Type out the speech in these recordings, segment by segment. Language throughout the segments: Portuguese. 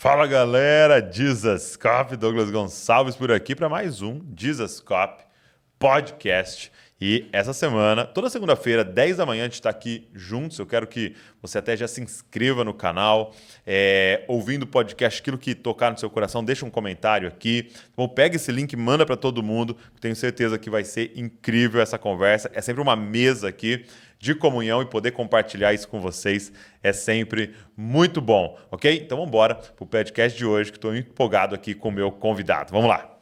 Fala galera, Jesus Cop, Douglas Gonçalves por aqui para mais um Jesus Cop Podcast. E essa semana, toda segunda-feira, 10 da manhã, a gente está aqui juntos. Eu quero que você até já se inscreva no canal, ouvindo o podcast, aquilo que tocar no seu coração, deixa um comentário aqui. Bom, pega esse link e manda para todo mundo. Tenho certeza que vai ser incrível essa conversa. É sempre uma mesa aqui de comunhão e poder compartilhar isso com vocês é sempre muito bom, ok? Então vamos embora para o podcast de hoje, que estou empolgado aqui com o meu convidado. Vamos lá!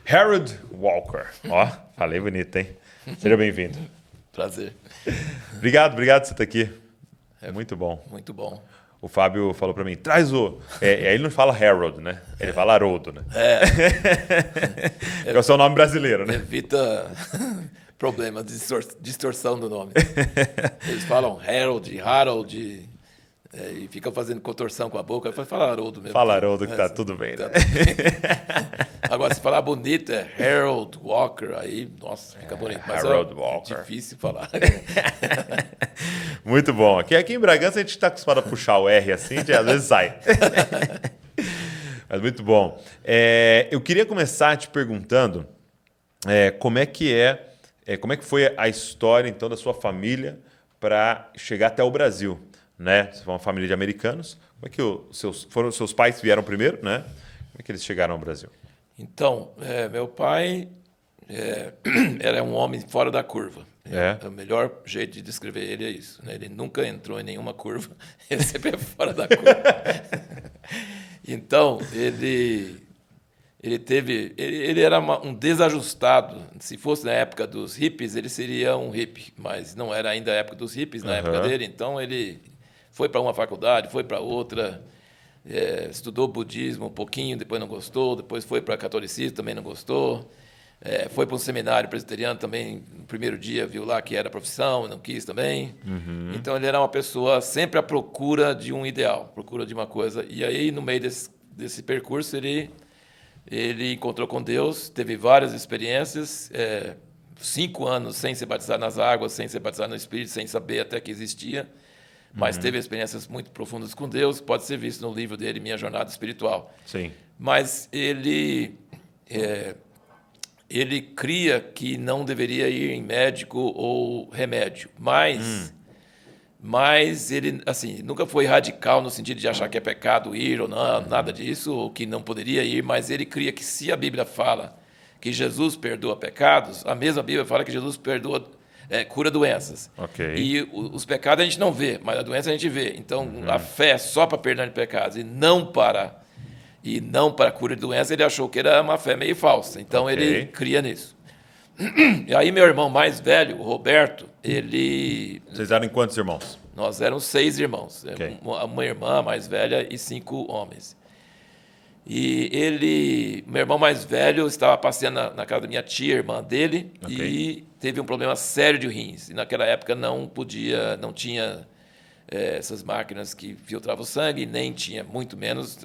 Harold Walker. Ó, falei bonito, hein? Seja bem-vindo. Prazer. Obrigado por você estar aqui. É muito bom. Muito bom. O Fábio falou pra mim, traz o... ele não fala Harold, né? Ele fala Haroldo, né? É o seu nome brasileiro, né? Evita problema de distorção do nome. Eles falam Harold, e ficam fazendo contorção com a boca. Eu falo, fala Haroldo mesmo. Fala Haroldo que tá tudo bem, né? Agora, se falar bonito, é Harold Walker, aí, nossa, fica bonito. Mas Harold Walker. É difícil falar. Muito bom. Aqui em Bragança a gente está acostumado a puxar o R assim, às vezes sai. Mas muito bom. Eu queria começar te perguntando como é que foi a história então da sua família para chegar até o Brasil, né? Você foi uma família de americanos. Como é que os seus pais vieram primeiro, né? Como é que eles chegaram ao Brasil? Então, meu pai era um homem fora da curva. O melhor jeito de descrever ele é isso, né? Ele nunca entrou em nenhuma curva, ele sempre é fora da curva. Então, ele era um desajustado. Se fosse na época dos hippies, ele seria um hippie, mas não era ainda a época dos hippies na época dele. Então, ele foi para uma faculdade, foi para outra, estudou budismo um pouquinho, depois não gostou, depois foi para catolicismo, também não gostou. Foi para um seminário presbiteriano também, no primeiro dia viu lá que era profissão, não quis também. Uhum. Então, ele era uma pessoa sempre à procura de um ideal, procura de uma coisa. E aí, no meio desse percurso, ele encontrou com Deus, teve várias experiências, 5 anos sem ser batizado nas águas, sem ser batizado no Espírito, sem saber até que existia. Mas teve experiências muito profundas com Deus, pode ser visto no livro dele, Minha Jornada Espiritual. Sim. Mas ele cria que não deveria ir em médico ou remédio, mas ele assim, nunca foi radical no sentido de achar que é pecado ir ou não, nada disso, ou que não poderia ir, mas ele cria que se a Bíblia fala que Jesus perdoa pecados, a mesma Bíblia fala que Jesus cura doenças. Okay. E os pecados a gente não vê, mas a doença a gente vê. Então, a fé é só para perdão de pecados e não para a cura de doença, ele achou que era uma fé meio falsa. Então, ele cria nisso. E aí, meu irmão mais velho, o Roberto, Vocês eram quantos irmãos? Nós éramos 6 irmãos. Okay. Uma irmã mais velha e 5 homens. E meu irmão mais velho estava passeando na casa da minha tia, irmã dele, e teve um problema sério de rins. E naquela época não tinha essas máquinas que filtravam o sangue, nem tinha, muito menos,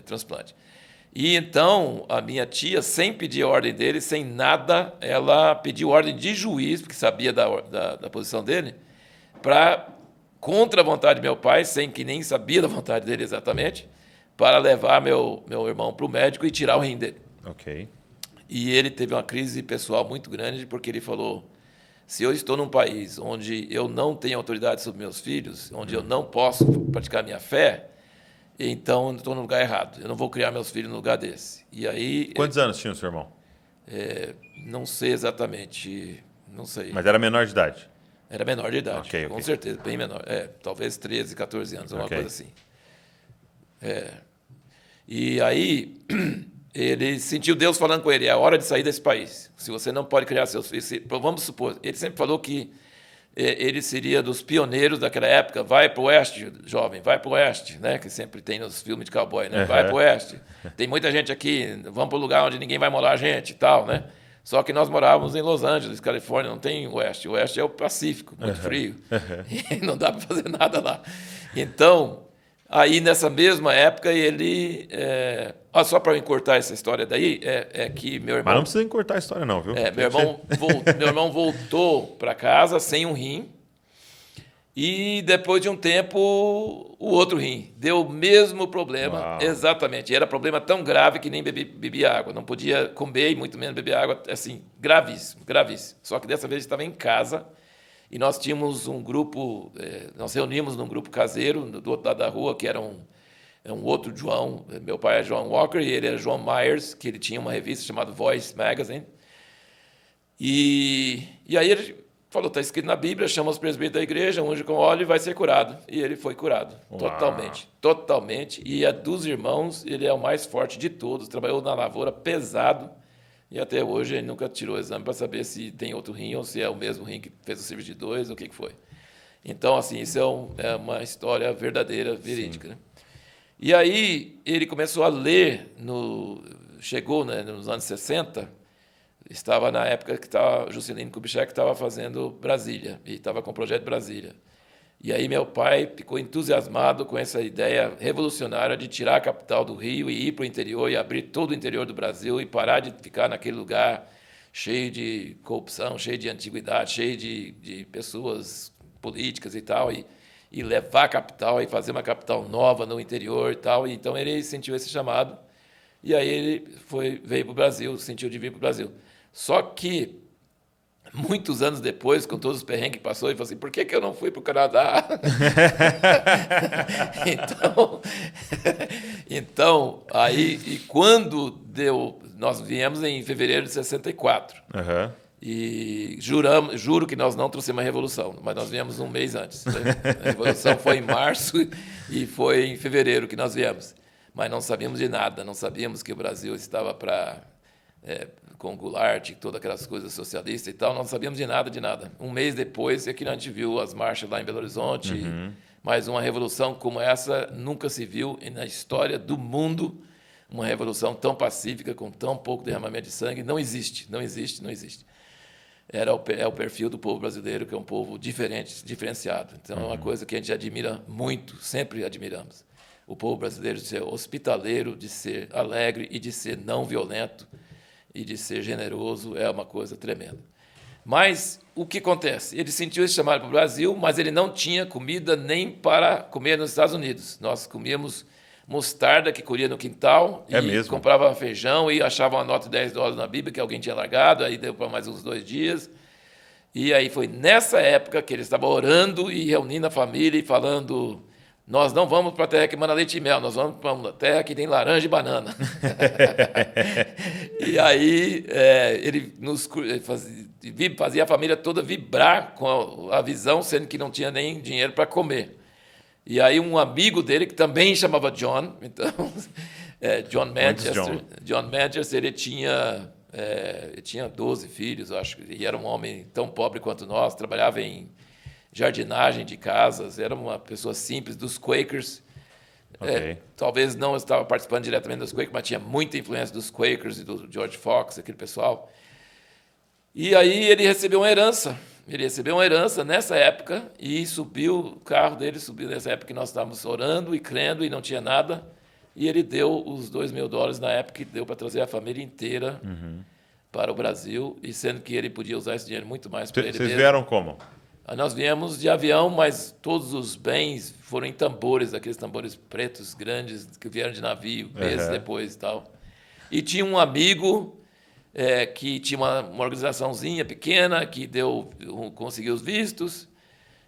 transplante. E então a minha tia, sem pedir a ordem dele, sem nada, ela pediu ordem de juiz, porque sabia da posição dele, contra a vontade de meu pai, sem que nem sabia da vontade dele exatamente, para levar meu irmão para o médico e tirar o rim dele. Ok. E ele teve uma crise pessoal muito grande, porque ele falou, se eu estou num país onde eu não tenho autoridade sobre meus filhos, onde eu não posso praticar minha fé, então eu estou no lugar errado. Eu não vou criar meus filhos no lugar desse. E aí... Quantos anos tinha o seu irmão? Não sei exatamente, não sei. Mas era menor de idade? Era menor de idade, Okay. Com certeza, bem menor. Talvez 13, 14 anos, uma coisa assim. E aí ele sentiu Deus falando com ele, é a hora de sair desse país. Se você não pode criar seus filhos, vamos supor, ele sempre falou que ele seria dos pioneiros daquela época, vai para o oeste, jovem, vai para o oeste, né? Que sempre tem nos filmes de cowboy, né? Vai para o oeste. Tem muita gente aqui, vamos para o lugar onde ninguém vai morar a gente e tal, né? Só que nós morávamos em Los Angeles, Califórnia, não tem oeste. O oeste é o Pacífico, muito frio. E não dá para fazer nada lá. Então, Aí, nessa mesma época, ele... só para eu encurtar essa história daí, é que meu irmão... Mas não precisa encurtar a história não, viu? Meu irmão voltou para casa sem um rim. E depois de um tempo, o outro rim deu o mesmo problema. Uau. Exatamente. E era problema tão grave que nem bebia água. Não podia comer e muito menos beber água. Assim, gravíssimo, gravíssimo. Só que dessa vez estava em casa e nós tínhamos um grupo, nós reunimos num grupo caseiro do outro lado da rua, que era um outro João. Meu pai é João Walker e ele era João Myers, que ele tinha uma revista chamada Voice Magazine. E aí ele falou, está escrito na Bíblia, chama os presbíteros da igreja, unge com óleo e vai ser curado. E ele foi curado, totalmente, totalmente. E dos irmãos, ele é o mais forte de todos, trabalhou na lavoura pesado, e até hoje ele nunca tirou o exame para saber se tem outro rim ou se é o mesmo rim que fez o serviço de dois, ou o que foi. Então, assim, isso é uma história verdadeira, verídica. Né? E aí ele começou a ler, chegou, né, nos anos 60, estava na época que Juscelino Kubitschek estava fazendo Brasília, e estava com o projeto Brasília. E aí meu pai ficou entusiasmado com essa ideia revolucionária de tirar a capital do Rio e ir para o interior e abrir todo o interior do Brasil e parar de ficar naquele lugar cheio de corrupção, cheio de antiguidade, cheio de pessoas políticas e tal, e levar a capital e fazer uma capital nova no interior e tal. E então ele sentiu esse chamado e aí ele veio para o Brasil, sentiu de vir para o Brasil. Só que, muitos anos depois, com todos os perrengues que passou, ele falou assim, por que eu não fui para o Canadá? então, aí, e quando nós viemos em fevereiro de 64. Uhum. E juro que nós não trouxemos a Revolução, mas nós viemos um mês antes. Né? A Revolução foi em março e foi em fevereiro que nós viemos. Mas não sabíamos de nada, não sabíamos que o Brasil estava com Goulart, todas aquelas coisas socialistas e tal, não sabíamos de nada, de nada. Um mês depois é que a gente viu as marchas lá em Belo Horizonte, mas uma revolução como essa nunca se viu na história do mundo, uma revolução tão pacífica, com tão pouco derramamento de sangue, não existe, não existe, não existe. É o perfil do povo brasileiro, que é um povo diferente, diferenciado. Então é uma coisa que a gente admira muito, sempre admiramos. O povo brasileiro de ser hospitaleiro, de ser alegre e de ser não violento, e de ser generoso é uma coisa tremenda. Mas o que acontece? Ele sentiu esse chamado para o Brasil, mas ele não tinha comida nem para comer nos Estados Unidos. Nós comíamos mostarda que colhia no quintal e comprava feijão e achava uma nota de $10 na Bíblia que alguém tinha largado, aí deu para mais uns 2 dias. E aí foi nessa época que ele estava orando e reunindo a família e falando... Nós não vamos para a terra que manda leite e mel, nós vamos para uma terra que tem laranja e banana. E aí ele fazia a família toda vibrar com a visão, sendo que não tinha nem dinheiro para comer. E aí um amigo dele, que também chamava John, então, John Manchester, ele tinha 12 filhos, acho, e era um homem tão pobre quanto nós, trabalhava em jardinagem de casas, era uma pessoa simples, dos Quakers. Okay. Talvez não estava participando diretamente dos Quakers, mas tinha muita influência dos Quakers e do George Fox, aquele pessoal. E aí ele recebeu uma herança. Ele recebeu uma herança nessa época e o carro dele subiu nessa época que nós estávamos orando e crendo e não tinha nada. E ele deu os $2.000 na época que deu para trazer a família inteira para o Brasil, e sendo que ele podia usar esse dinheiro muito mais para ele mesmo. Vocês vieram como? Nós viemos de avião, mas todos os bens foram em tambores, aqueles tambores pretos grandes que vieram de navio, meses depois e tal. E tinha um amigo que tinha uma organizaçãozinha pequena que conseguiu os vistos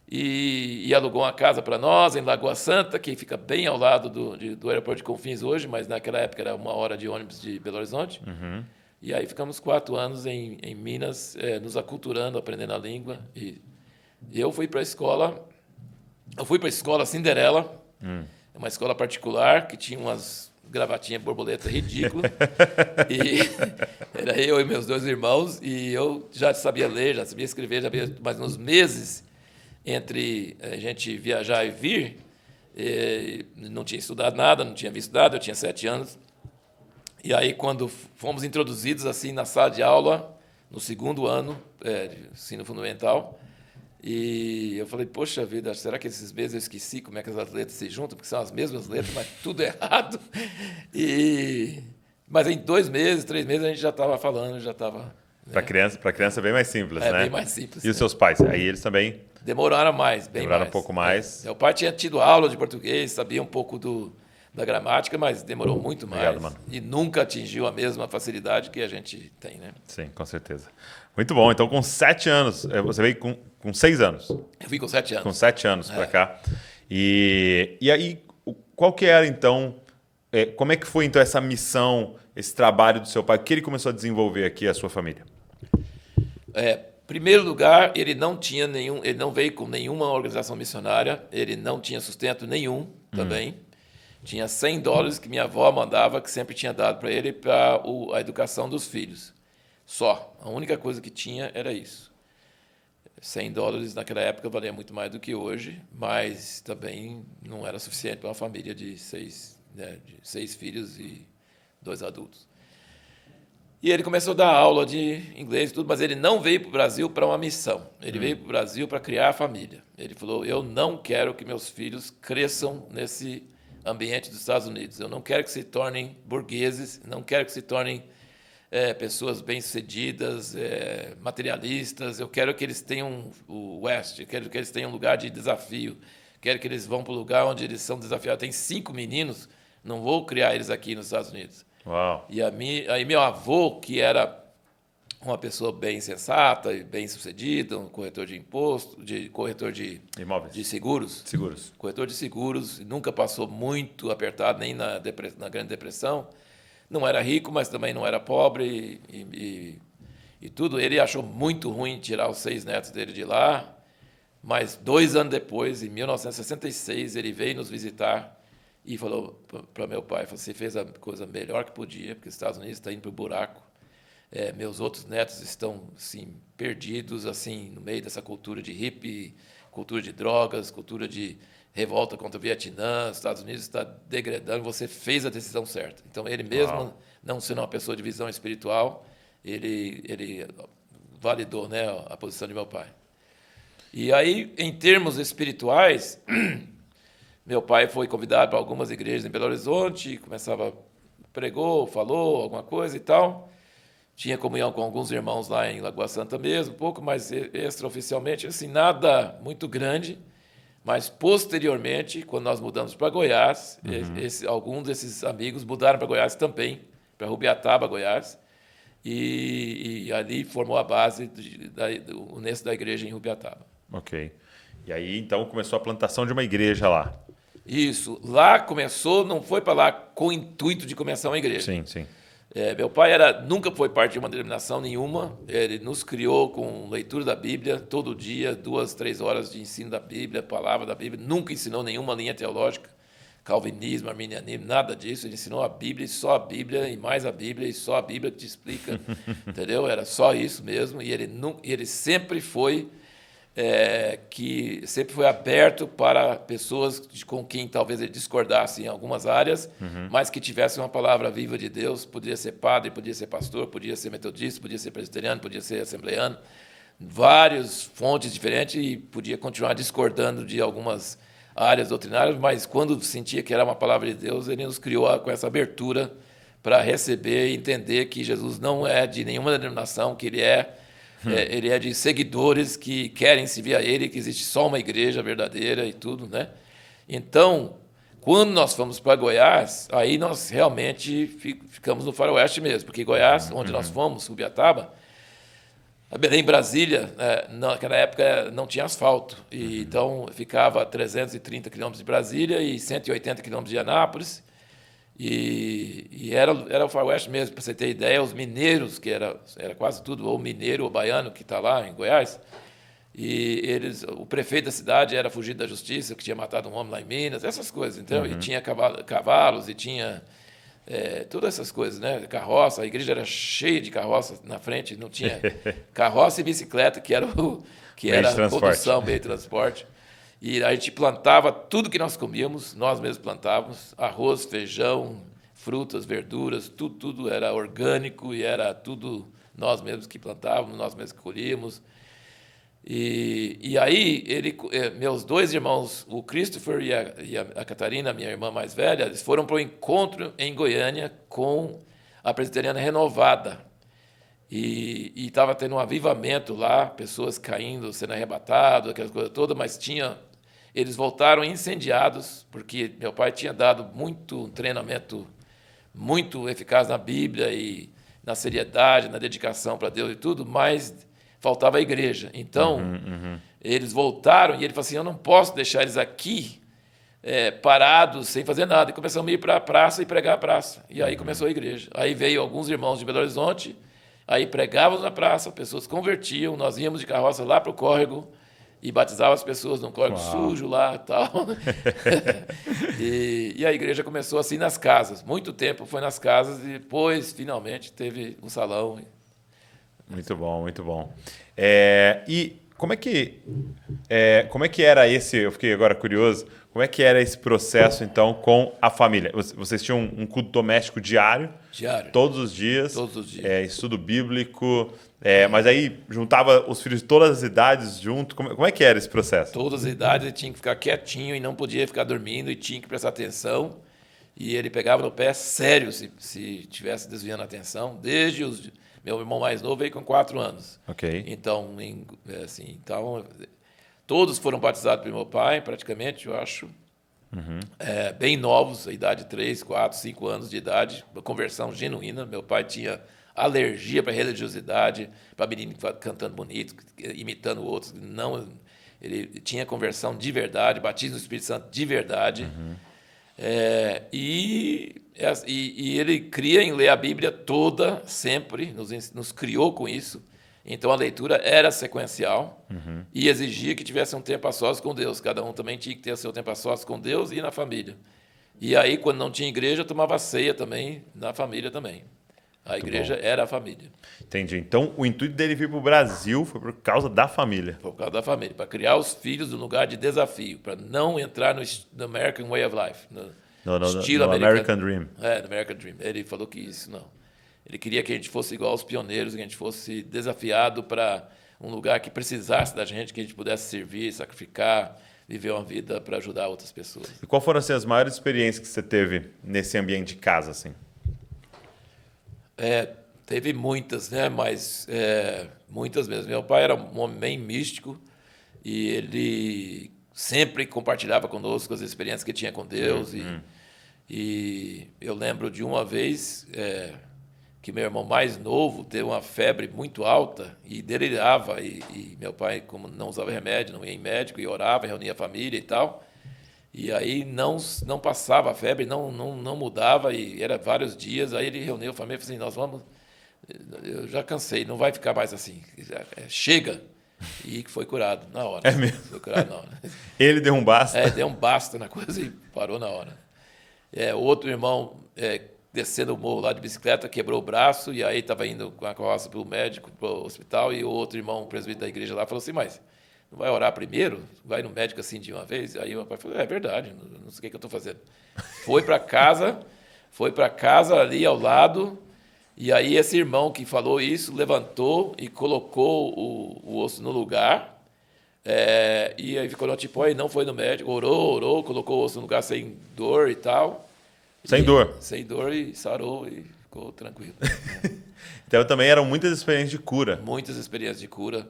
e alugou uma casa para nós em Lagoa Santa, que fica bem ao lado do aeroporto de Confins hoje, mas naquela época era 1 hora de ônibus de Belo Horizonte. E aí ficamos 4 anos em Minas, nos aculturando, aprendendo a língua. E eu fui para a escola Cinderela, uma escola particular que tinha umas gravatinhas borboleta ridículas. E era eu e meus 2 irmãos, e eu já sabia ler, já sabia escrever, mas nos meses entre a gente viajar e vir, não tinha estudado nada, não tinha visto nada, eu tinha 7 anos. E aí, quando fomos introduzidos assim na sala de aula, no 2º ano de ensino fundamental, E eu falei, poxa vida, será que esses meses eu esqueci como é que as letras se juntam? Porque são as mesmas letras, mas tudo errado. Mas em 2 meses, 3 meses, a gente já estava falando, já estava... Para criança é bem mais simples, né? É bem mais simples. E os seus pais? Aí eles também demoraram mais, bem demoraram mais. um pouco mais. Meu pai tinha tido aula de português, sabia um pouco da gramática, mas demorou muito mais. Obrigado, mano. E nunca atingiu a mesma facilidade que a gente tem, né? Sim, com certeza. Muito bom. Então, com 7 anos, você veio com 6 anos. Eu vim com 7 anos. Com 7 anos para cá. E aí, qual que era, então, como é que foi, então, essa missão, esse trabalho do seu pai? O que ele começou a desenvolver aqui, a sua família? Primeiro lugar, ele não veio com nenhuma organização missionária, ele não tinha sustento nenhum também. Tinha $100 que minha avó mandava, que sempre tinha dado para ele, para a educação dos filhos. Só. A única coisa que tinha era isso. $100 naquela época valia muito mais do que hoje, mas também não era suficiente para uma família de 6 filhos e 2 adultos. E ele começou a dar aula de inglês e tudo, mas ele não veio para o Brasil para uma missão. Ele veio para o Brasil para criar a família. Ele falou, eu não quero que meus filhos cresçam nesse ambiente dos Estados Unidos. Eu não quero que se tornem burgueses, não quero que se tornem pessoas bem-sucedidas, materialistas. Eu quero que eles tenham o West, eu quero que eles tenham um lugar de desafio. Quero que eles vão para o lugar onde eles são desafiados. Tem 5 meninos, não vou criar eles aqui nos Estados Unidos. Uau. E aí meu avô, que era uma pessoa bem sensata e bem sucedida, um corretor de imposto, corretor de imóveis, de seguros, corretor de seguros, nunca passou muito apertado nem na Grande Depressão. Não era rico, mas também não era pobre e tudo. Ele achou muito ruim tirar os 6 netos dele de lá, mas 2 anos depois, em 1966, ele veio nos visitar. E falou para meu pai, você fez a coisa melhor que podia, porque os Estados Unidos está indo para o buraco. Meus outros netos estão assim, perdidos assim, no meio dessa cultura de hippie, cultura de drogas, cultura de revolta contra o Vietnã. Os Estados Unidos está degradando, você fez a decisão certa. Então, ele mesmo, não sendo uma pessoa de visão espiritual, ele validou, né, a posição de meu pai. E aí, em termos espirituais... Meu pai foi convidado para algumas igrejas em Belo Horizonte, pregou, falou alguma coisa e tal. Tinha comunhão com alguns irmãos lá em Lagoa Santa mesmo, um pouco mais extraoficialmente, assim, nada muito grande. Mas, posteriormente, quando nós mudamos para Goiás, alguns desses amigos mudaram para Goiás também, para Rubiataba, Goiás, e ali formou a base da igreja em Rubiataba. Ok. E aí, então, começou a plantação de uma igreja lá. Isso. Lá começou, não foi para lá com o intuito de começar uma igreja. Sim, sim. Meu pai nunca foi parte de uma denominação nenhuma. Ele nos criou com leitura da Bíblia, todo dia, 2, 3 horas de ensino da Bíblia, palavra da Bíblia. Nunca ensinou nenhuma linha teológica, calvinismo, arminianismo, nada disso. Ele ensinou a Bíblia e só a Bíblia, e mais a Bíblia, e só a Bíblia que te explica. Entendeu? Era só isso mesmo. E ele sempre foi... que sempre foi aberto para pessoas com quem talvez ele discordasse em algumas áreas, mas que tivessem uma palavra viva de Deus. Podia ser padre, podia ser pastor, podia ser metodista, podia ser presbiteriano, podia ser assembleiano, várias fontes diferentes, e podia continuar discordando de algumas áreas doutrinárias, mas quando sentia que era uma palavra de Deus, ele nos criou com essa abertura para receber e entender que Jesus não é de nenhuma denominação, que ele é de seguidores que querem servir a ele, que existe só uma igreja verdadeira e tudo, né? Então, quando nós fomos para Goiás, aí nós realmente ficamos no faroeste mesmo, porque Goiás, onde nós fomos, Rubiataba, em Brasília, naquela época não tinha asfalto, e então ficava a 330 quilômetros de Brasília e 180 quilômetros de Anápolis. E era o faroeste mesmo, para você ter ideia. Os mineiros, que era quase tudo ou mineiro ou baiano que está lá em Goiás, e o prefeito da cidade era fugido da justiça, que tinha matado um homem lá em Minas, essas coisas, então, e tinha cavalos, e tinha todas essas coisas, né? Carroça, a igreja era cheia de carroças na frente, não tinha carroça e bicicleta, que era a produção, meio de transporte. E a gente plantava tudo que nós comíamos, nós mesmos plantávamos, arroz, feijão, frutas, verduras, tudo era orgânico e era tudo nós mesmos que plantávamos, nós mesmos que colhíamos. E aí, meus dois irmãos, o Christopher e a Catarina, minha irmã mais velha, eles foram para o encontro em Goiânia com a Presbiteriana Renovada. E estava tendo um avivamento lá, pessoas caindo, sendo arrebatadas, aquela coisa toda, mas eles voltaram incendiados, porque meu pai tinha dado muito treinamento muito eficaz na Bíblia e na seriedade, na dedicação para Deus e tudo, mas faltava a igreja. Então, eles voltaram e ele falou assim, eu não posso deixar eles aqui parados, sem fazer nada. E começamos a ir para a praça e pregar a praça. E aí começou a igreja. Aí veio alguns irmãos de Belo Horizonte, aí pregávamos na praça, pessoas se convertiam, nós íamos de carroça lá para o córrego e batizava as pessoas num córrego sujo lá e tal. E a igreja começou assim nas casas. Muito tempo foi nas casas e depois, finalmente, teve um salão. Muito bom, muito bom. E como é que era esse, eu fiquei agora curioso, como é que era esse processo, então, com a família? Vocês tinham um culto doméstico diário? Diário. Todos os dias? Todos os dias. Estudo bíblico, mas aí juntava os filhos de todas as idades junto? Como é que era esse processo? Todas as idades, ele tinha que ficar quietinho e não podia ficar dormindo e tinha que prestar atenção. E ele pegava no pé sério se tivesse desviando a atenção, Meu irmão mais novo veio com 4 anos. Ok. Então, todos foram batizados pelo meu pai, praticamente, eu acho. Bem novos, a idade 3, 4, 5 anos de idade, uma conversão genuína. Meu pai tinha alergia para religiosidade, para menino cantando bonito, imitando outros. Não, ele tinha conversão de verdade, batismo no Espírito Santo de verdade. E ele cria em ler a Bíblia toda, sempre, nos criou com isso. Então a leitura era sequencial e exigia que tivesse um tempo a sós com Deus. Cada um também tinha que ter seu tempo a sós com Deus e na família. E aí, quando não tinha igreja, tomava ceia também na família também. A igreja era a família. Entendi. Então, o intuito dele vir para o Brasil foi por causa da família. Por causa da família, para criar os filhos no lugar de desafio, para não entrar no American Way of Life, no estilo no American Dream. No American Dream. Ele falou que isso não. Ele queria que a gente fosse igual aos pioneiros, que a gente fosse desafiado para um lugar que precisasse da gente, que a gente pudesse servir, sacrificar, viver uma vida para ajudar outras pessoas. E qual foram assim, as maiores experiências que você teve nesse ambiente de casa, assim? Teve muitas, né? Mas muitas mesmo. Meu pai era um homem bem místico e ele sempre compartilhava conosco as experiências que tinha com Deus. E eu lembro de uma vez que meu irmão mais novo teve uma febre muito alta e delirava. E meu pai, como não usava remédio, não ia em médico, e orava, reunia a família e tal. E aí não passava a febre, não mudava, e era vários dias. Aí ele reuniu a família e falou assim, nós vamos... Eu já cansei, não vai ficar mais assim. Chega! E foi curado na hora. É mesmo? Foi curado na hora. Ele deu um basta? Deu um basta na coisa e parou na hora. Outro irmão, descendo o morro lá de bicicleta, quebrou o braço, e aí estava indo com a carroça para o médico, para o hospital, e o outro irmão, o presbítero da igreja lá, falou assim, mas... não vai orar primeiro? Vai no médico assim de uma vez? Aí o papai falou, é verdade, não sei o que eu estou fazendo. Foi para casa ali ao lado, e aí esse irmão que falou isso levantou e colocou o osso no lugar, e aí ficou tipo, aí não foi no médico, orou, colocou o osso no lugar sem dor e tal. Sem dor? Sem dor e sarou e ficou tranquilo. Então também eram muitas experiências de cura. Muitas experiências de cura.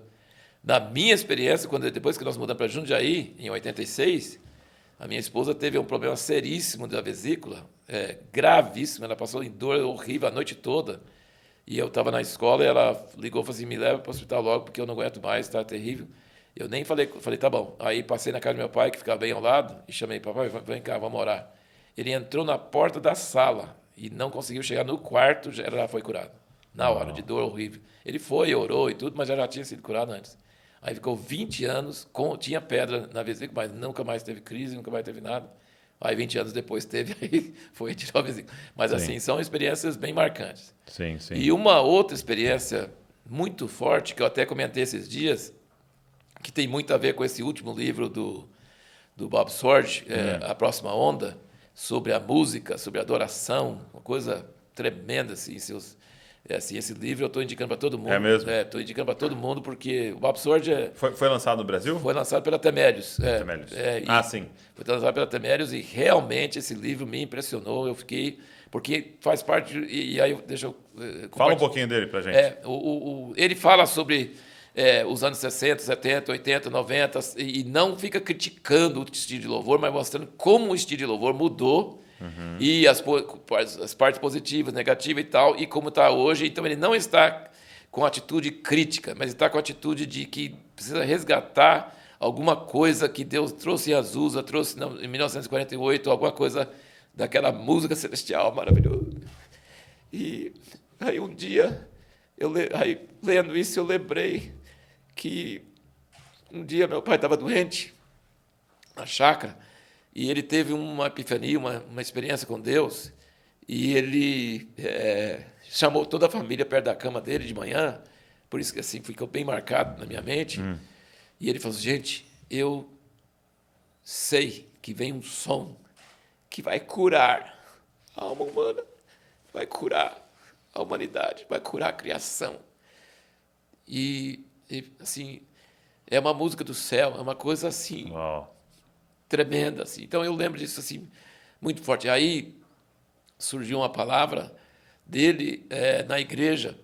Na minha experiência, depois que nós mudamos para Jundiaí, em 86, a minha esposa teve um problema seríssimo da vesícula, gravíssimo. Ela passou em dor horrível a noite toda. E eu estava na escola e ela ligou e falou assim, me leva para o hospital logo, porque eu não aguento mais, está terrível. Eu nem falei, tá bom. Aí passei na casa do meu pai, que ficava bem ao lado, e chamei, papai, vem cá, vamos orar. Ele entrou na porta da sala e não conseguiu chegar no quarto, já foi curado. Na hora, de dor horrível. Ele foi, orou e tudo, mas já tinha sido curado antes. Aí ficou 20 anos, tinha pedra na vesícula, mas nunca mais teve crise, nunca mais teve nada. Aí 20 anos depois teve, aí foi tirar a vesícula. Mas Sim. assim, são experiências bem marcantes. Sim, sim. E uma outra experiência muito forte, que eu até comentei esses dias, que tem muito a ver com esse último livro do Bob Sorge, A Próxima Onda, sobre a música, sobre a adoração, uma coisa tremenda, assim, assim, esse livro eu estou indicando para todo mundo. É mesmo? Estou indicando para todo mundo, porque o Bob Sword Foi lançado no Brasil? foi lançado pela Temérios. Temérios. Sim. Foi lançado pela Temérios e realmente esse livro me impressionou. Eu fiquei... Porque faz parte... E aí, deixa eu... Fala um pouquinho dele para gente. Ele fala sobre os anos 60, 70, 80, 90 e não fica criticando o estilo de louvor, mas mostrando como o estilo de louvor mudou e as partes positivas, negativas e tal, e como está hoje. Então, ele não está com atitude crítica, mas está com atitude de que precisa resgatar alguma coisa que Deus trouxe em Azusa, trouxe em 1948, alguma coisa daquela música celestial maravilhosa. E aí um dia, lendo isso, eu lembrei que um dia meu pai estava doente na chácara e ele teve uma epifania, uma experiência com Deus, e ele chamou toda a família perto da cama dele de manhã, por isso que assim ficou bem marcado na minha mente. E ele falou: gente, eu sei que vem um som que vai curar a alma humana, vai curar a humanidade, vai curar a criação. E assim, é uma música do céu, é uma coisa assim, tremenda. Assim. Então eu lembro disso assim, muito forte. Aí surgiu uma palavra dele na igreja,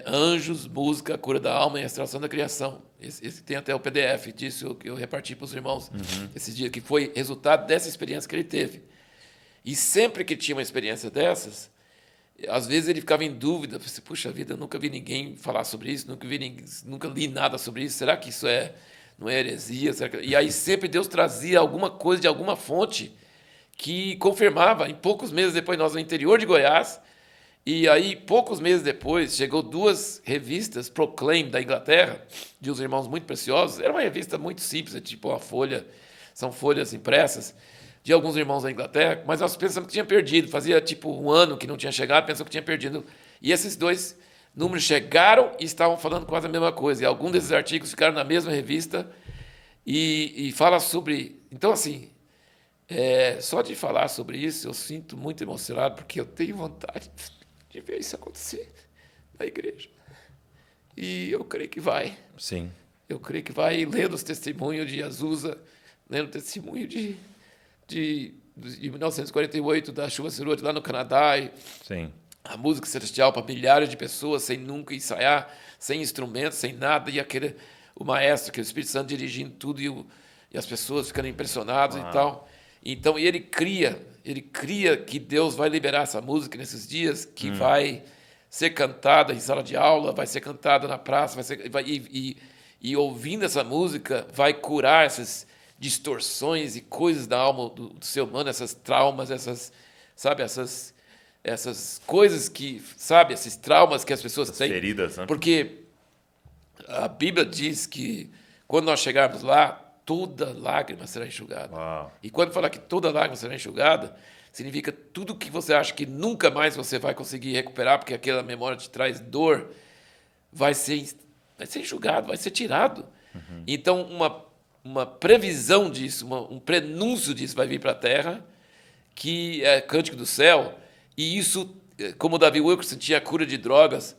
Anjos, Música, Cura da Alma e Restauração da Criação. Esse tem até o PDF disso que eu reparti para os irmãos esses dias, que foi resultado dessa experiência que ele teve. E sempre que tinha uma experiência dessas, às vezes ele ficava em dúvida, assim, puxa vida, eu nunca vi ninguém falar sobre isso, nunca li nada sobre isso, será que isso não é heresia? E aí sempre Deus trazia alguma coisa de alguma fonte que confirmava. Em poucos meses depois, nós no interior de Goiás, e aí poucos meses depois, chegou 2 revistas, Proclaim, da Inglaterra, de uns irmãos muito preciosos. Era uma revista muito simples, tipo uma folha, são folhas impressas, de alguns irmãos da Inglaterra, mas nós pensamos que tinha perdido. Fazia tipo um ano que não tinha chegado, pensamos que tinha perdido. E esses 2 números chegaram e estavam falando quase a mesma coisa. E alguns desses artigos ficaram na mesma revista e fala sobre... Então, assim, só de falar sobre isso, eu sinto muito emocionado, porque eu tenho vontade de ver isso acontecer na igreja. E eu creio que vai. Sim. Eu creio que vai. Lendo os testemunhos de Azusa, lendo o testemunho de 1948, da chuva Serôte lá no Canadá, e Sim. a música celestial para milhares de pessoas, sem nunca ensaiar, sem instrumentos, sem nada, e o maestro, que é o Espírito Santo dirigindo tudo, e as pessoas ficando impressionadas e tal. Então, ele cria que Deus vai liberar essa música nesses dias, que vai ser cantada em sala de aula, vai ser cantada na praça, e ouvindo essa música, vai curar essas distorções e coisas da alma do ser humano, essas traumas, essas coisas que, esses traumas que as pessoas têm. Feridas, né? Porque a Bíblia diz que quando nós chegarmos lá, toda lágrima será enxugada. E quando falar que toda lágrima será enxugada, significa tudo que você acha que nunca mais você vai conseguir recuperar, porque aquela memória te traz dor, vai ser enxugado, vai ser tirado. Então, uma previsão disso, um prenúncio disso vai vir para a Terra, que é Cântico do Céu, e isso, como o Davi Wilkerson tinha a cura de drogas,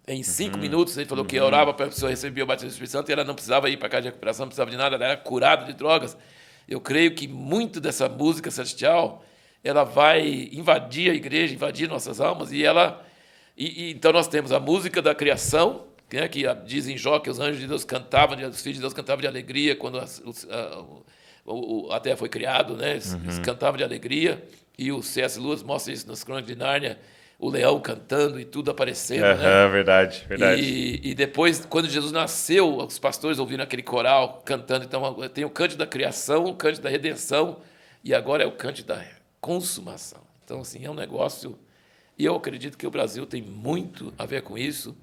em 5 minutos, ele falou que orava para a pessoa receber o batismo do Espírito Santo, e ela não precisava ir para casa de recuperação, não precisava de nada, ela era curada de drogas. Eu creio que muito dessa música celestial, ela vai invadir a igreja, invadir nossas almas, então nós temos a música da criação, né, que diz em Jó que os anjos de Deus cantavam, os filhos de Deus cantavam de alegria quando a terra foi criado, né? Eles cantavam de alegria, e o C.S. Lewis mostra isso nas Crônicas de Nárnia, o leão cantando e tudo aparecendo. Né? Verdade. E depois, quando Jesus nasceu, os pastores ouviram aquele coral cantando. Então, tem o cântico da criação, o cântico da redenção, e agora é o cântico da consumação. Então, assim, é um negócio... E eu acredito que o Brasil tem muito a ver com isso,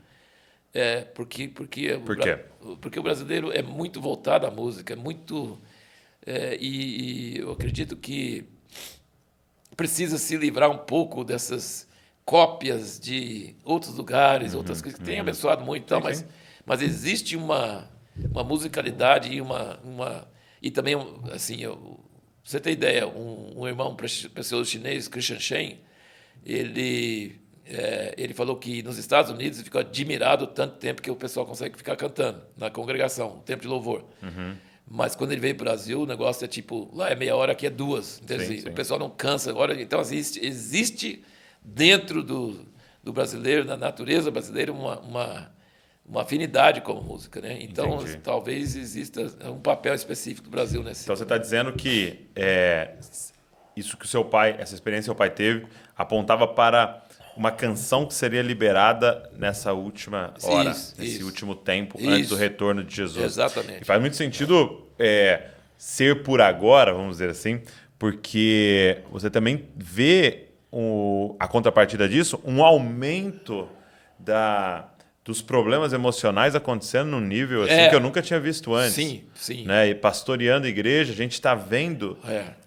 porque Por quê? Porque o brasileiro é muito voltado à música, e eu acredito que precisa se livrar um pouco dessas cópias de outros lugares, outras coisas que têm abençoado muito, tal, mas existe uma musicalidade e também, assim, você tem ideia, um irmão precioso chinês, Christian Shen, ele ele falou que nos Estados Unidos ele ficou admirado tanto tempo que o pessoal consegue ficar cantando na congregação, o tempo de louvor. Mas quando ele veio para o Brasil, o negócio é tipo, lá é meia hora, aqui é 2. Então, assim, o pessoal não cansa. Agora, então, existe dentro do brasileiro, da natureza brasileira, uma afinidade com a música, né? Então, talvez exista um papel específico do Brasil nesse. Então, você está dizendo que isso que essa experiência que seu pai teve, apontava para uma canção que seria liberada nessa última hora, nesse último tempo, antes do retorno de Jesus. Exatamente. E faz muito sentido ser por agora, vamos dizer assim, porque você também vê a contrapartida disso, um aumento dos problemas emocionais acontecendo num nível assim, que eu nunca tinha visto antes. Sim. Né? E pastoreando a igreja, a gente está vendo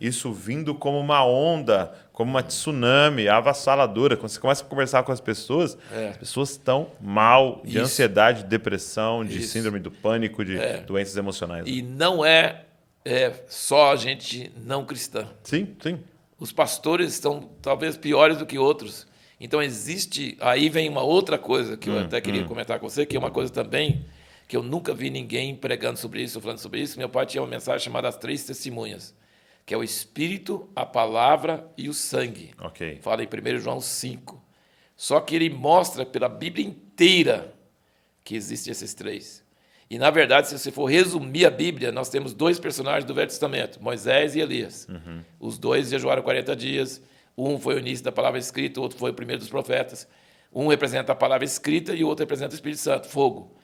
isso vindo como uma onda, como uma tsunami avassaladora. Quando você começa a conversar com as pessoas estão mal de ansiedade, de depressão, de síndrome do pânico, de doenças emocionais. E não é só a gente não cristã. Sim. Os pastores estão talvez piores do que outros. Então existe, aí vem uma outra coisa que eu até queria comentar com você, que é uma coisa também que eu nunca vi ninguém pregando sobre isso, falando sobre isso. Meu pai tinha uma mensagem chamada As Três Testemunhas, que é o Espírito, a Palavra e o Sangue. Okay. Fala em 1 João 5. Só que ele mostra pela Bíblia inteira que existem esses três. E, na verdade, se você for resumir a Bíblia, nós temos 2 personagens do Velho Testamento, Moisés e Elias. Os 2 jejuaram 40 dias. Um foi o início da palavra escrita, o outro foi o primeiro dos profetas. Um representa a palavra escrita e o outro representa o Espírito Santo, fogo.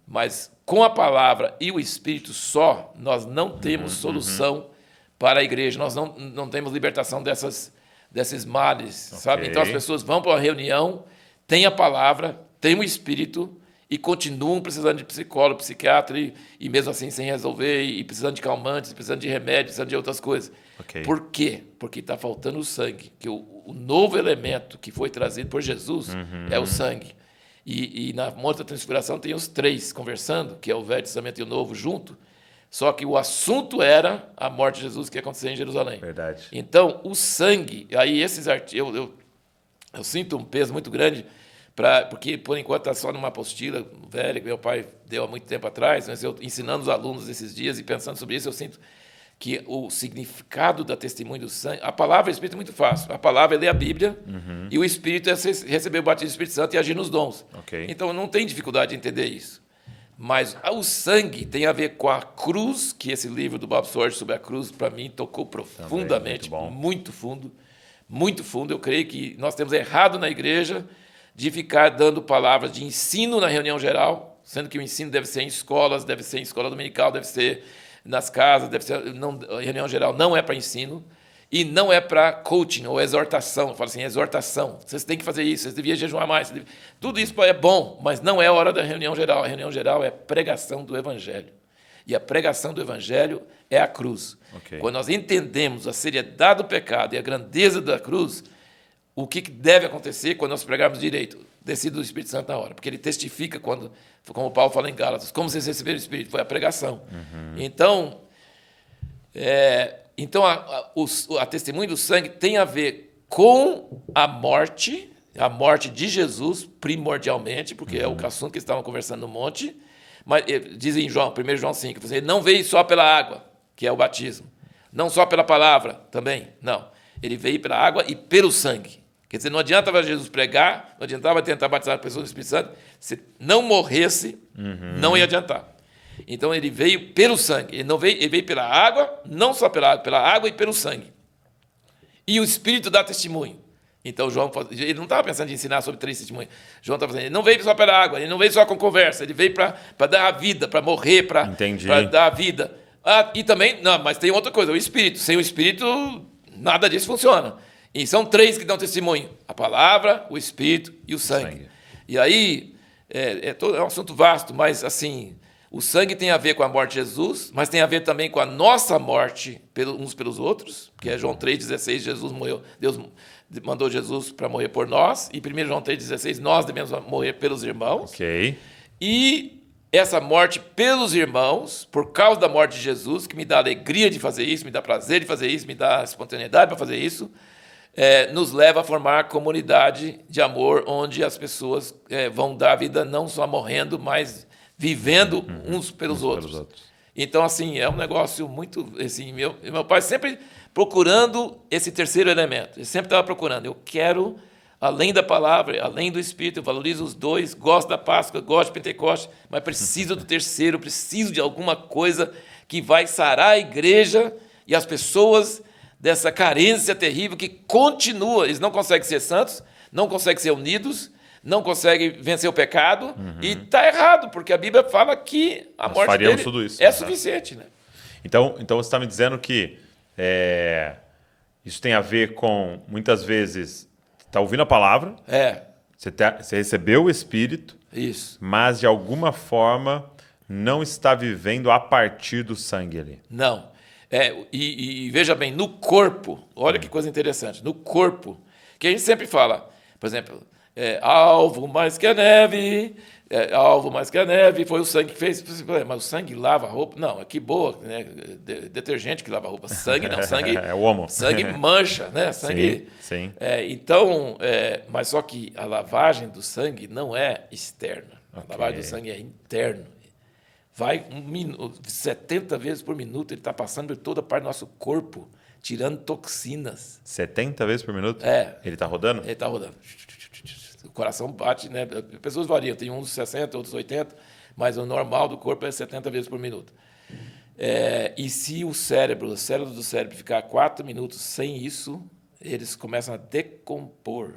Mas com a palavra e o Espírito só, nós não temos solução para a igreja. Nós não temos libertação desses males, sabe? Então as pessoas vão para uma reunião, têm a palavra, têm o Espírito e continuam precisando de psicólogo, psiquiatra e mesmo assim sem resolver, e precisando de calmantes, precisando de remédios, precisando de outras coisas. Por quê? Porque está faltando o sangue, que o novo elemento que foi trazido por Jesus é o sangue. E na Monte da Transfiguração tem os 3 conversando, que é o Velho Testamento e o Novo junto, só que o assunto era a morte de Jesus que ia acontecer em Jerusalém. Verdade. Então, o sangue, aí esses artigos, eu sinto um peso muito grande, porque, por enquanto, está só numa apostila velha que meu pai deu há muito tempo atrás, mas eu ensinando os alunos esses dias e pensando sobre isso, eu sinto que o significado da testemunha do sangue... A palavra e o Espírito é muito fácil. A palavra é ler a Bíblia e o Espírito é receber o batismo do Espírito Santo e agir nos dons. Então, não tem dificuldade de entender isso. Mas o sangue tem a ver com a cruz, que esse livro do Bob Sorge sobre a cruz, para mim, tocou profundamente, muito fundo. Muito fundo. Eu creio que nós temos errado na igreja de ficar dando palavras de ensino na reunião geral, sendo que o ensino deve ser em escolas, deve ser em escola dominical, deve ser nas casas, deve ser... Não, a reunião geral não é para ensino e não é para coaching ou exortação. Eu falo assim, exortação. Vocês têm que fazer isso, vocês deviam jejuar mais. Tudo isso é bom, mas não é a hora da reunião geral. A reunião geral é pregação do Evangelho. E a pregação do Evangelho é a cruz. Quando nós entendemos a seriedade do pecado e a grandeza da cruz, o que deve acontecer quando nós pregarmos direito? Descido do Espírito Santo na hora. Porque ele testifica quando, como Paulo fala em Gálatas, como vocês receberam o Espírito? Foi a pregação. Então, a testemunha do sangue tem a ver com a morte de Jesus, primordialmente, porque é o assunto que estavam conversando no monte. Mas diz em 1 João 5, você não veio só pela água, que é o batismo. Não só pela palavra, também. Não. Ele veio pela água e pelo sangue. Quer dizer, não adiantava Jesus pregar, não adiantava tentar batizar a pessoa no Espírito Santo, se não morresse, não ia adiantar. Então, ele veio pelo sangue. Ele veio pela água, não só pela água e pelo sangue. E o Espírito dá testemunho. Então, João, ele não estava pensando em ensinar sobre 3 testemunhos. João estava dizendo, ele não veio só pela água, ele não veio só com conversa, ele veio para dar a vida, para morrer, para dar a vida. E também, não, mas tem outra coisa, o Espírito. Sem o Espírito, nada disso funciona. E são 3 que dão testemunho: a palavra, o Espírito e o sangue. E aí, é um assunto vasto, mas assim, o sangue tem a ver com a morte de Jesus, mas tem a ver também com a nossa morte uns pelos outros, que é João 3,16, Jesus morreu, Deus mandou Jesus para morrer por nós, e 1 João 3,16, nós devemos morrer pelos irmãos. E essa morte pelos irmãos, por causa da morte de Jesus, que me dá alegria de fazer isso, me dá prazer de fazer isso, me dá espontaneidade para fazer isso, nos leva a formar comunidade de amor, onde as pessoas vão dar a vida não só morrendo, mas vivendo uns pelos outros. Então, assim, é um negócio muito... Assim, meu pai sempre procurando esse terceiro elemento. Ele sempre estava procurando. Eu quero, além da palavra, além do Espírito, eu valorizo os dois, gosto da Páscoa, gosto de Pentecoste, mas preciso do terceiro, preciso de alguma coisa que vai sarar a igreja e as pessoas dessa carência terrível que continua. Eles não conseguem ser santos, não conseguem ser unidos, não conseguem vencer o pecado, e está errado, porque a Bíblia fala que a morte dele tudo isso, é suficiente. Né? Então você está me dizendo que isso tem a ver com, muitas vezes, está ouvindo a palavra, você recebeu o Espírito, Isso. mas de alguma forma não está vivendo a partir do sangue ali. Não. E veja bem, no corpo, olha que coisa interessante, no corpo, que a gente sempre fala, por exemplo, alvo mais que a neve, alvo mais que a neve, foi o sangue que fez. Mas o sangue lava a roupa? Não, que boa, né? Detergente que lava a roupa. Sangue não, sangue. É o homo. Sangue mancha, né? Sangue. Sim. Então, mas só que a lavagem do sangue não é externa. A lavagem do sangue é interno. Vai 70 vezes por minuto, ele está passando por toda a parte do nosso corpo, tirando toxinas. 70 vezes por minuto? Ele está rodando? Ele está rodando. O coração bate, né? Pessoas variam, tem uns 60, outros 80, mas o normal do corpo é 70 vezes por minuto. E se o cérebro do cérebro ficar 4 minutos sem isso, eles começam a decompor.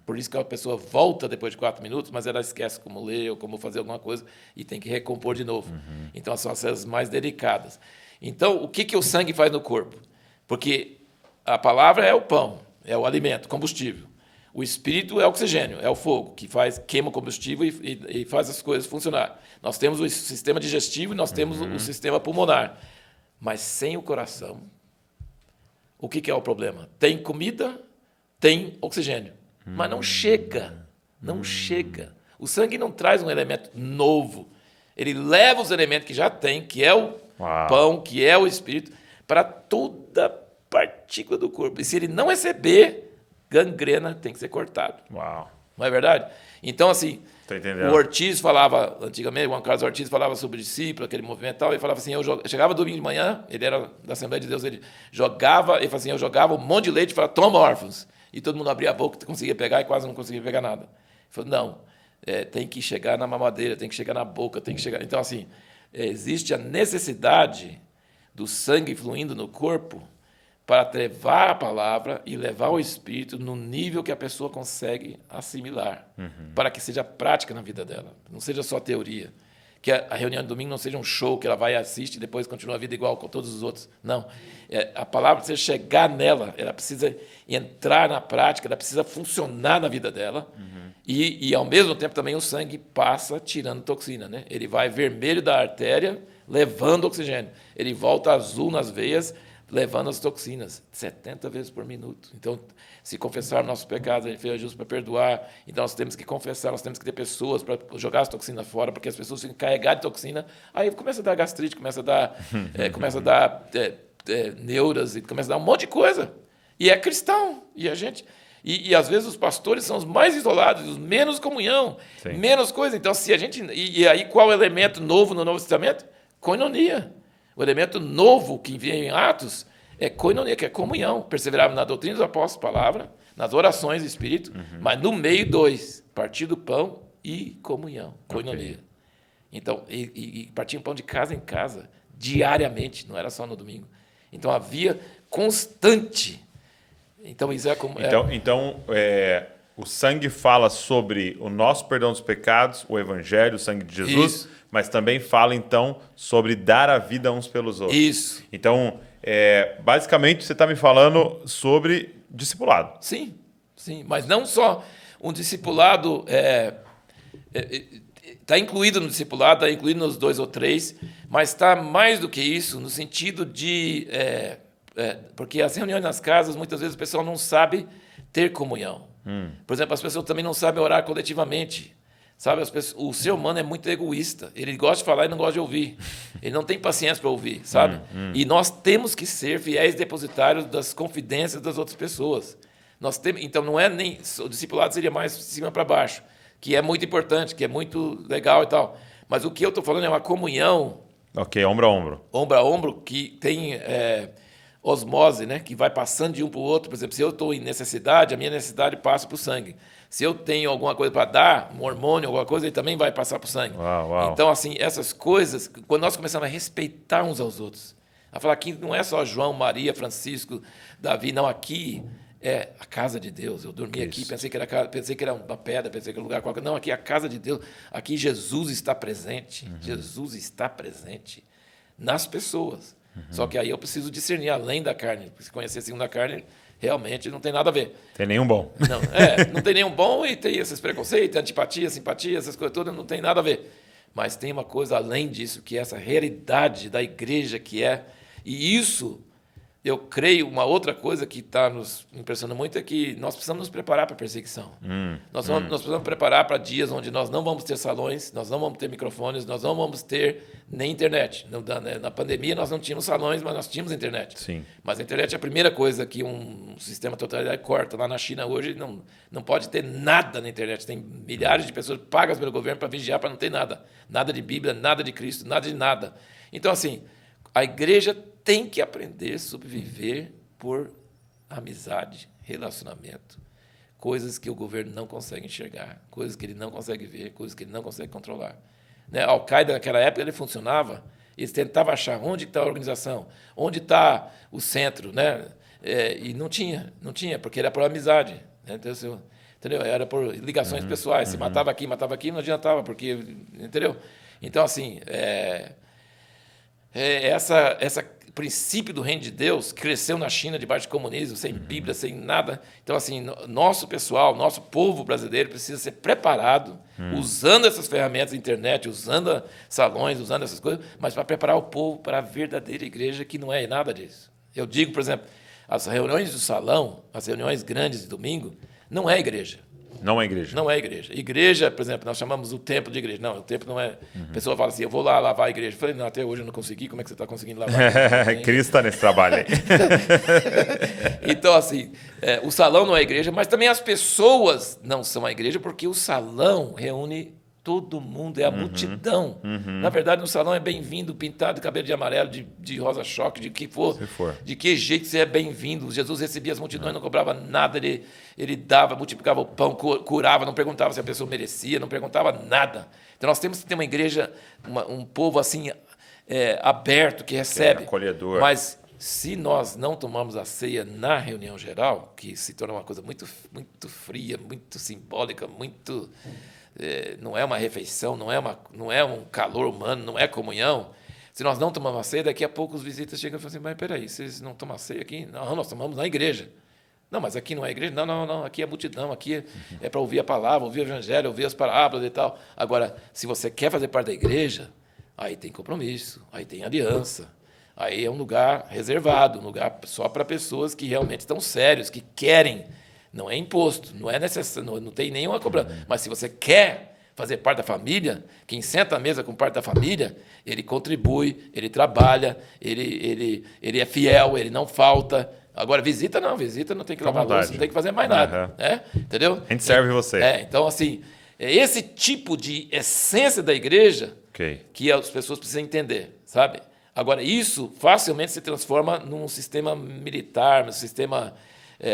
Por isso que a pessoa volta depois de 4 minutos, mas ela esquece como ler ou como fazer alguma coisa e tem que recompor de novo. Então, são as células mais delicadas. Então, o que o sangue faz no corpo? Porque a palavra é o pão, é o alimento, combustível. O espírito é o oxigênio, é o fogo, que queima o combustível e faz as coisas funcionar. Nós temos o sistema digestivo e nós temos o sistema pulmonar. Mas sem o coração, o que é o problema? Tem comida, tem oxigênio, mas não chega. Não chega. O sangue não traz um elemento novo. Ele leva os elementos que já tem, que é o pão, que é o espírito, para toda partícula do corpo. E se ele não receber, gangrena tem que ser cortado. Não é verdade? Então, assim, o Ortiz falava, antigamente, o Juan Carlos Ortiz falava sobre o discípulo, aquele movimento e tal, ele falava assim, eu chegava domingo de manhã, ele era da Assembleia de Deus, ele falava assim, eu jogava um monte de leite e falava, toma, órfãos. E todo mundo abria a boca, conseguia pegar e quase não conseguia pegar nada. Ele falou, não, tem que chegar na mamadeira, tem que chegar na boca, tem que chegar... Então, assim, existe a necessidade do sangue fluindo no corpo para levar a palavra e levar o Espírito no nível que a pessoa consegue assimilar, para que seja prática na vida dela, não seja só teoria. Que a reunião de domingo não seja um show que ela vai e assiste e depois continua a vida igual com todos os outros. Não. A palavra precisa chegar nela, ela precisa entrar na prática, ela precisa funcionar na vida dela. E, ao mesmo tempo, também o sangue passa tirando toxina. Né? Ele vai vermelho da artéria, levando oxigênio. Ele volta azul nas veias, levando as toxinas, 70 vezes por minuto. Então, se confessar nossos pecados, a gente é justo para perdoar. Então, nós temos que confessar, nós temos que ter pessoas para jogar as toxinas fora, porque as pessoas ficam carregadas de toxina. Aí começa a dar gastrite, começa a dar neuras, e começa a dar um monte de coisa. E é cristão. E a gente... E às vezes os pastores são os mais isolados, os menos comunhão, menos coisa. Então, se a gente... E aí, qual o elemento novo no Novo Testamento? Koinonia. O elemento novo que vem em Atos é koinonia, que é comunhão. Perseverava na doutrina dos apóstolos, palavra, nas orações do Espírito, mas no meio dois, partir do pão e comunhão, koinonia. Então, e partiam pão de casa em casa, diariamente, não era só no domingo. Então, havia constante. Então, isso é como... o sangue fala sobre o nosso perdão dos pecados, o evangelho, o sangue de Jesus... Isso. Mas também fala, então, sobre dar a vida uns pelos outros. Isso. Então, basicamente, você está me falando sobre discipulado. Sim, mas não só um discipulado... Está incluído no discipulado, está incluído nos 2 ou 3, mas está mais do que isso, no sentido de... porque as reuniões nas casas, muitas vezes, o pessoal não sabe ter comunhão. Por exemplo, as pessoas também não sabem orar coletivamente. Sabe, o ser humano é muito egoísta. Ele gosta de falar e não gosta de ouvir. Ele não tem paciência para ouvir, sabe? E nós temos que ser fiéis depositários das confidências das outras pessoas. Então, não é nem... O discipulado seria mais de cima para baixo, que é muito importante, que é muito legal e tal. Mas o que eu estou falando é uma comunhão... Ok, ombro a ombro. Ombro a ombro, que tem osmose, né? Que vai passando de um para o outro. Por exemplo, se eu estou em necessidade, a minha necessidade passa para o sangue. Se eu tenho alguma coisa para dar, um hormônio, alguma coisa, ele também vai passar para o sangue. Uau. Então, assim, essas coisas, quando nós começamos a respeitar uns aos outros, a falar que não é só João, Maria, Francisco, Davi, não, aqui é a casa de Deus. Eu dormi aqui, pensei que era uma pedra, pensei que era um lugar qualquer. Não, aqui é a casa de Deus. Aqui Jesus está presente. Jesus está presente nas pessoas. Só que aí eu preciso discernir além da carne. Porque se conhecer segundo a carne, realmente não tem nada a ver. Tem nenhum bom. Não tem nenhum bom e tem esses preconceitos, antipatia, simpatia, essas coisas todas, não tem nada a ver. Mas tem uma coisa além disso, que é essa realidade da igreja que é... E isso, eu creio, uma outra coisa que está nos impressionando muito é que nós precisamos nos preparar para a perseguição. Nós precisamos nos preparar para dias onde nós não vamos ter salões, nós não vamos ter microfones, nós não vamos ter nem internet. Na pandemia nós não tínhamos salões, mas nós tínhamos internet. Sim. Mas a internet é a primeira coisa que um sistema totalitário corta. Lá na China hoje não pode ter nada na internet. Tem milhares de pessoas pagas pelo governo para vigiar, para não ter nada. Nada de Bíblia, nada de Cristo, nada de nada. Então, assim, a igreja tem que aprender a sobreviver por amizade, relacionamento, coisas que o governo não consegue enxergar, coisas que ele não consegue ver, coisas que ele não consegue controlar. Né? A Al-Qaeda, naquela época, ele funcionava, eles tentavam achar onde está a organização, onde está o centro, né? E não tinha, porque era por amizade. Né? Entendeu? Era por ligações pessoais. Se matava aqui, não adiantava, porque... Entendeu? Então, assim... esse princípio do reino de Deus cresceu na China debaixo de comunismo, sem Bíblia, sem nada. Então, assim, nosso pessoal, nosso povo brasileiro precisa ser preparado, usando essas ferramentas da internet, usando salões, usando essas coisas, mas para preparar o povo para a verdadeira igreja, que não é nada disso. Eu digo, por exemplo, as reuniões do salão, as reuniões grandes de domingo, não é igreja. Não é igreja. Não é igreja. Igreja, por exemplo, nós chamamos o templo de igreja. Não, o templo não é... A pessoa fala assim, eu vou lá lavar a igreja. Eu falei, não, até hoje eu não consegui. Como é que você está conseguindo lavar a igreja? Cristo está nesse trabalho aí. Então, assim, o salão não é igreja, mas também as pessoas não são a igreja, porque o salão reúne todo mundo, é a multidão. Na verdade, no salão é bem-vindo, pintado de cabelo de amarelo, de rosa-choque, de que for, de que jeito você é bem-vindo. Jesus recebia as multidões, não cobrava nada, ele dava, multiplicava o pão, curava, não perguntava se a pessoa merecia, não perguntava nada. Então, nós temos que ter uma igreja, um povo assim, aberto, que recebe. Acolhedor. Mas se nós não tomarmos a ceia na reunião geral, que se torna uma coisa muito, muito fria, muito simbólica, muito... não é uma refeição, não é um calor humano, não é comunhão. Se nós não tomamos a ceia, daqui a pouco os visitas chegam e falam assim, mas peraí, vocês não tomam a ceia aqui? Não, nós tomamos na igreja. Não, mas aqui não é igreja? Não, aqui é multidão, aqui é para ouvir a palavra, ouvir o evangelho, ouvir as parábolas e tal. Agora, se você quer fazer parte da igreja, aí tem compromisso, aí tem aliança, aí é um lugar reservado, um lugar só para pessoas que realmente estão sérios, que querem. Não é imposto, não é necessário, não tem nenhuma cobrança. Mas se você quer fazer parte da família, quem senta à mesa com parte da família, ele contribui, ele trabalha, ele é fiel, ele não falta. Agora, visita não tem que lavar louça, não tem que fazer mais nada. Né? Entendeu? A gente serve você. Então, assim, é esse tipo de essência da igreja que as pessoas precisam entender, sabe? Agora, isso facilmente se transforma num sistema militar, num sistema...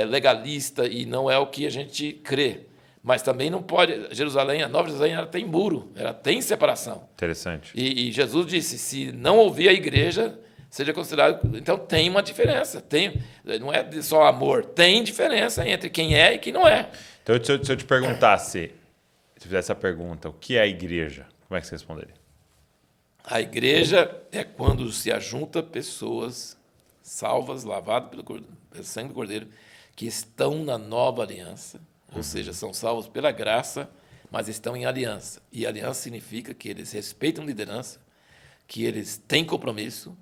legalista, e não é o que a gente crê. Mas também não pode... A Nova Jerusalém, ela tem muro, ela tem separação. Interessante. E Jesus disse, se não ouvir a igreja, seja considerado... Então, tem uma diferença. Não é só amor, tem diferença entre quem é e quem não é. Então, se eu te perguntasse, se fizesse a pergunta, o que é a igreja? Como é que você responderia? A igreja é quando se ajunta pessoas salvas, lavadas pelo sangue do Cordeiro, que estão na nova aliança, ou seja, são salvos pela graça, mas estão em aliança. E aliança significa que eles respeitam liderança, que eles têm compromisso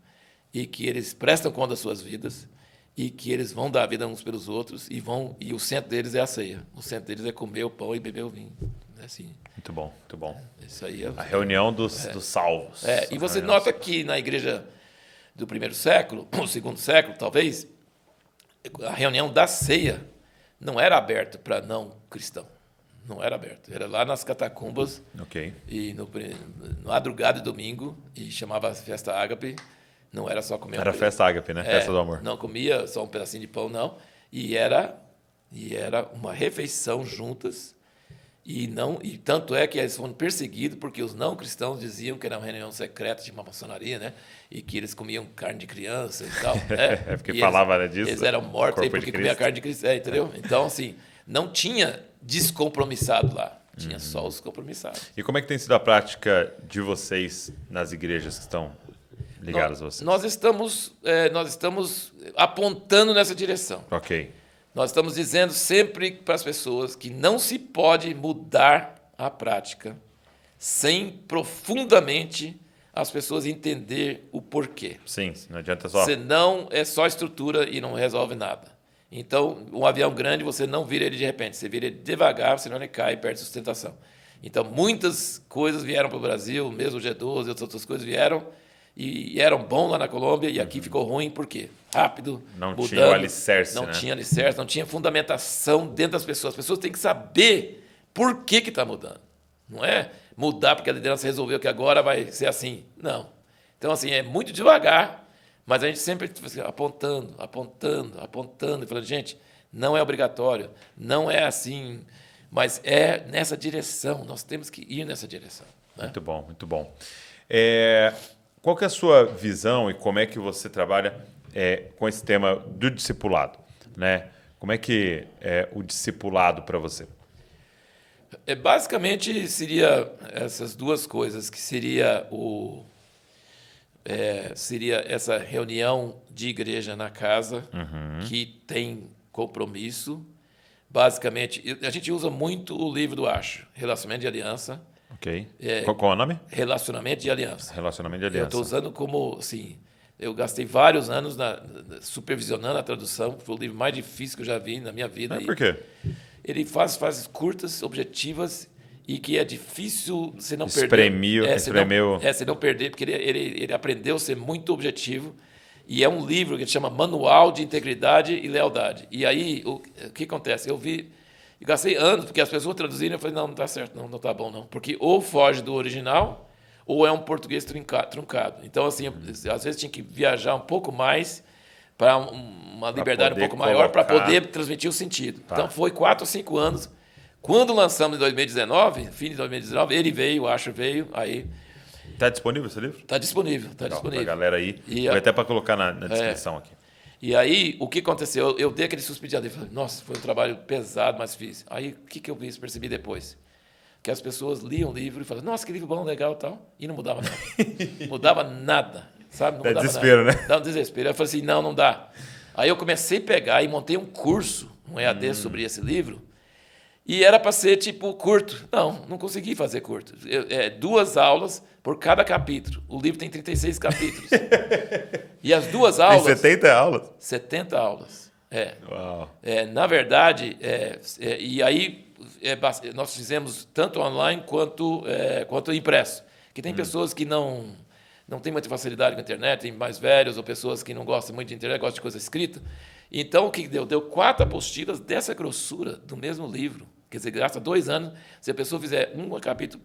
e que eles prestam conta das suas vidas e que eles vão dar a vida uns pelos outros e o centro deles é a ceia. O centro deles é comer o pão e beber o vinho. É assim. Muito bom, muito bom. Isso aí a reunião dos salvos. E você nota que na igreja do primeiro século, ou segundo século, talvez, a reunião da ceia não era aberto para não cristão. Não era aberto. Era lá nas catacumbas. Ok. E no madrugada de domingo, e chamava Festa Ágape. Não era só comer. Era festa ágape, né? Festa do amor. Não comia só um pedacinho de pão, não. E era uma refeição juntas. E tanto é que eles foram perseguidos porque os não cristãos diziam que era uma reunião secreta de uma maçonaria, né? E que eles comiam carne de criança e tal. É porque falava disso. Eles eram mortos aí porque comiam carne de criança, entendeu? Então, assim, não tinha descompromissado lá. Tinha só os compromissados. E como é que tem sido a prática de vocês nas igrejas que estão ligadas a vocês? Nós estamos apontando nessa direção. Ok. Nós estamos dizendo sempre para as pessoas que não se pode mudar a prática sem profundamente as pessoas entender o porquê. Sim, não adianta só... Senão é só estrutura e não resolve nada. Então, um avião grande, você não vira ele de repente. Você vira ele devagar, senão ele cai e perde sustentação. Então, muitas coisas vieram para o Brasil, mesmo o G12 e outras coisas vieram, e eram bons lá na Colômbia, e aqui ficou ruim, por quê? Rápido, não mudando, tinha o alicerce, não né? tinha alicerce, não tinha fundamentação dentro das pessoas. As pessoas têm que saber por que está mudando. Não é mudar porque a liderança resolveu que agora vai ser assim. Não. Então, assim, é muito devagar, mas a gente sempre apontando, e falando, gente, não é obrigatório, não é assim, mas é nessa direção, nós temos que ir nessa direção. Né? Muito bom, muito bom. Qual que é a sua visão e como é que você trabalha com esse tema do discipulado? Né? Como é que é o discipulado para você? Basicamente, seria essas duas coisas, que seria essa reunião de igreja na casa, que tem compromisso. Basicamente, a gente usa muito o livro do Acho, Relacionamento de Aliança. Ok. Qual é o nome? Relacionamento de Aliança. Relacionamento de Aliança. Eu estou usando como, assim, eu gastei vários anos supervisionando a tradução, foi o livro mais difícil que eu já vi na minha vida. Por quê? Ele faz frases curtas, objetivas, e que é difícil você não espremeu. perder. Você não perder, porque ele aprendeu a ser muito objetivo. E é um livro que ele chama Manual de Integridade e Lealdade. E aí, o que acontece? Eu gastei anos, porque as pessoas traduziram, eu falei, não está certo, não está bom, não. Porque ou foge do original, ou é um português truncado. Então, assim, às vezes tinha que viajar um pouco mais para uma liberdade um pouco maior para poder transmitir o sentido. Tá. Então, foi 4 ou 5 anos. Quando lançamos em 2019, fim de 2019, ele veio, o Acho veio, aí... Está disponível esse livro? Está disponível, está disponível. Para a galera aí, vai até para colocar na descrição aqui. E aí, o que aconteceu? Eu dei aquele suspiro de alívio. Nossa, foi um trabalho pesado, mas fiz. Aí, o que eu percebi depois? Que as pessoas liam o livro e falavam, nossa, que livro bom, legal e tal. E não mudava nada. Mudava nada, sabe? Não dá mudava desespero, nada. né? Dá um desespero. Eu falei assim, não dá. Aí eu comecei a pegar e montei um curso, um EAD sobre esse livro, e era para ser, tipo, curto. Não consegui fazer curto. 2 aulas por cada capítulo. O livro tem 36 capítulos. E as 2 aulas... Tem 70 aulas? 70 aulas. Uau. Na verdade, e aí nós fizemos tanto online quanto impresso. Que tem pessoas que não têm muita facilidade com a internet, tem mais velhos ou pessoas que não gostam muito de internet, gostam de coisa escrita. Então, o que deu? Deu 4 apostilas dessa grossura do mesmo livro. Quer dizer, gasta 2 anos. Se a pessoa fizer um capítulo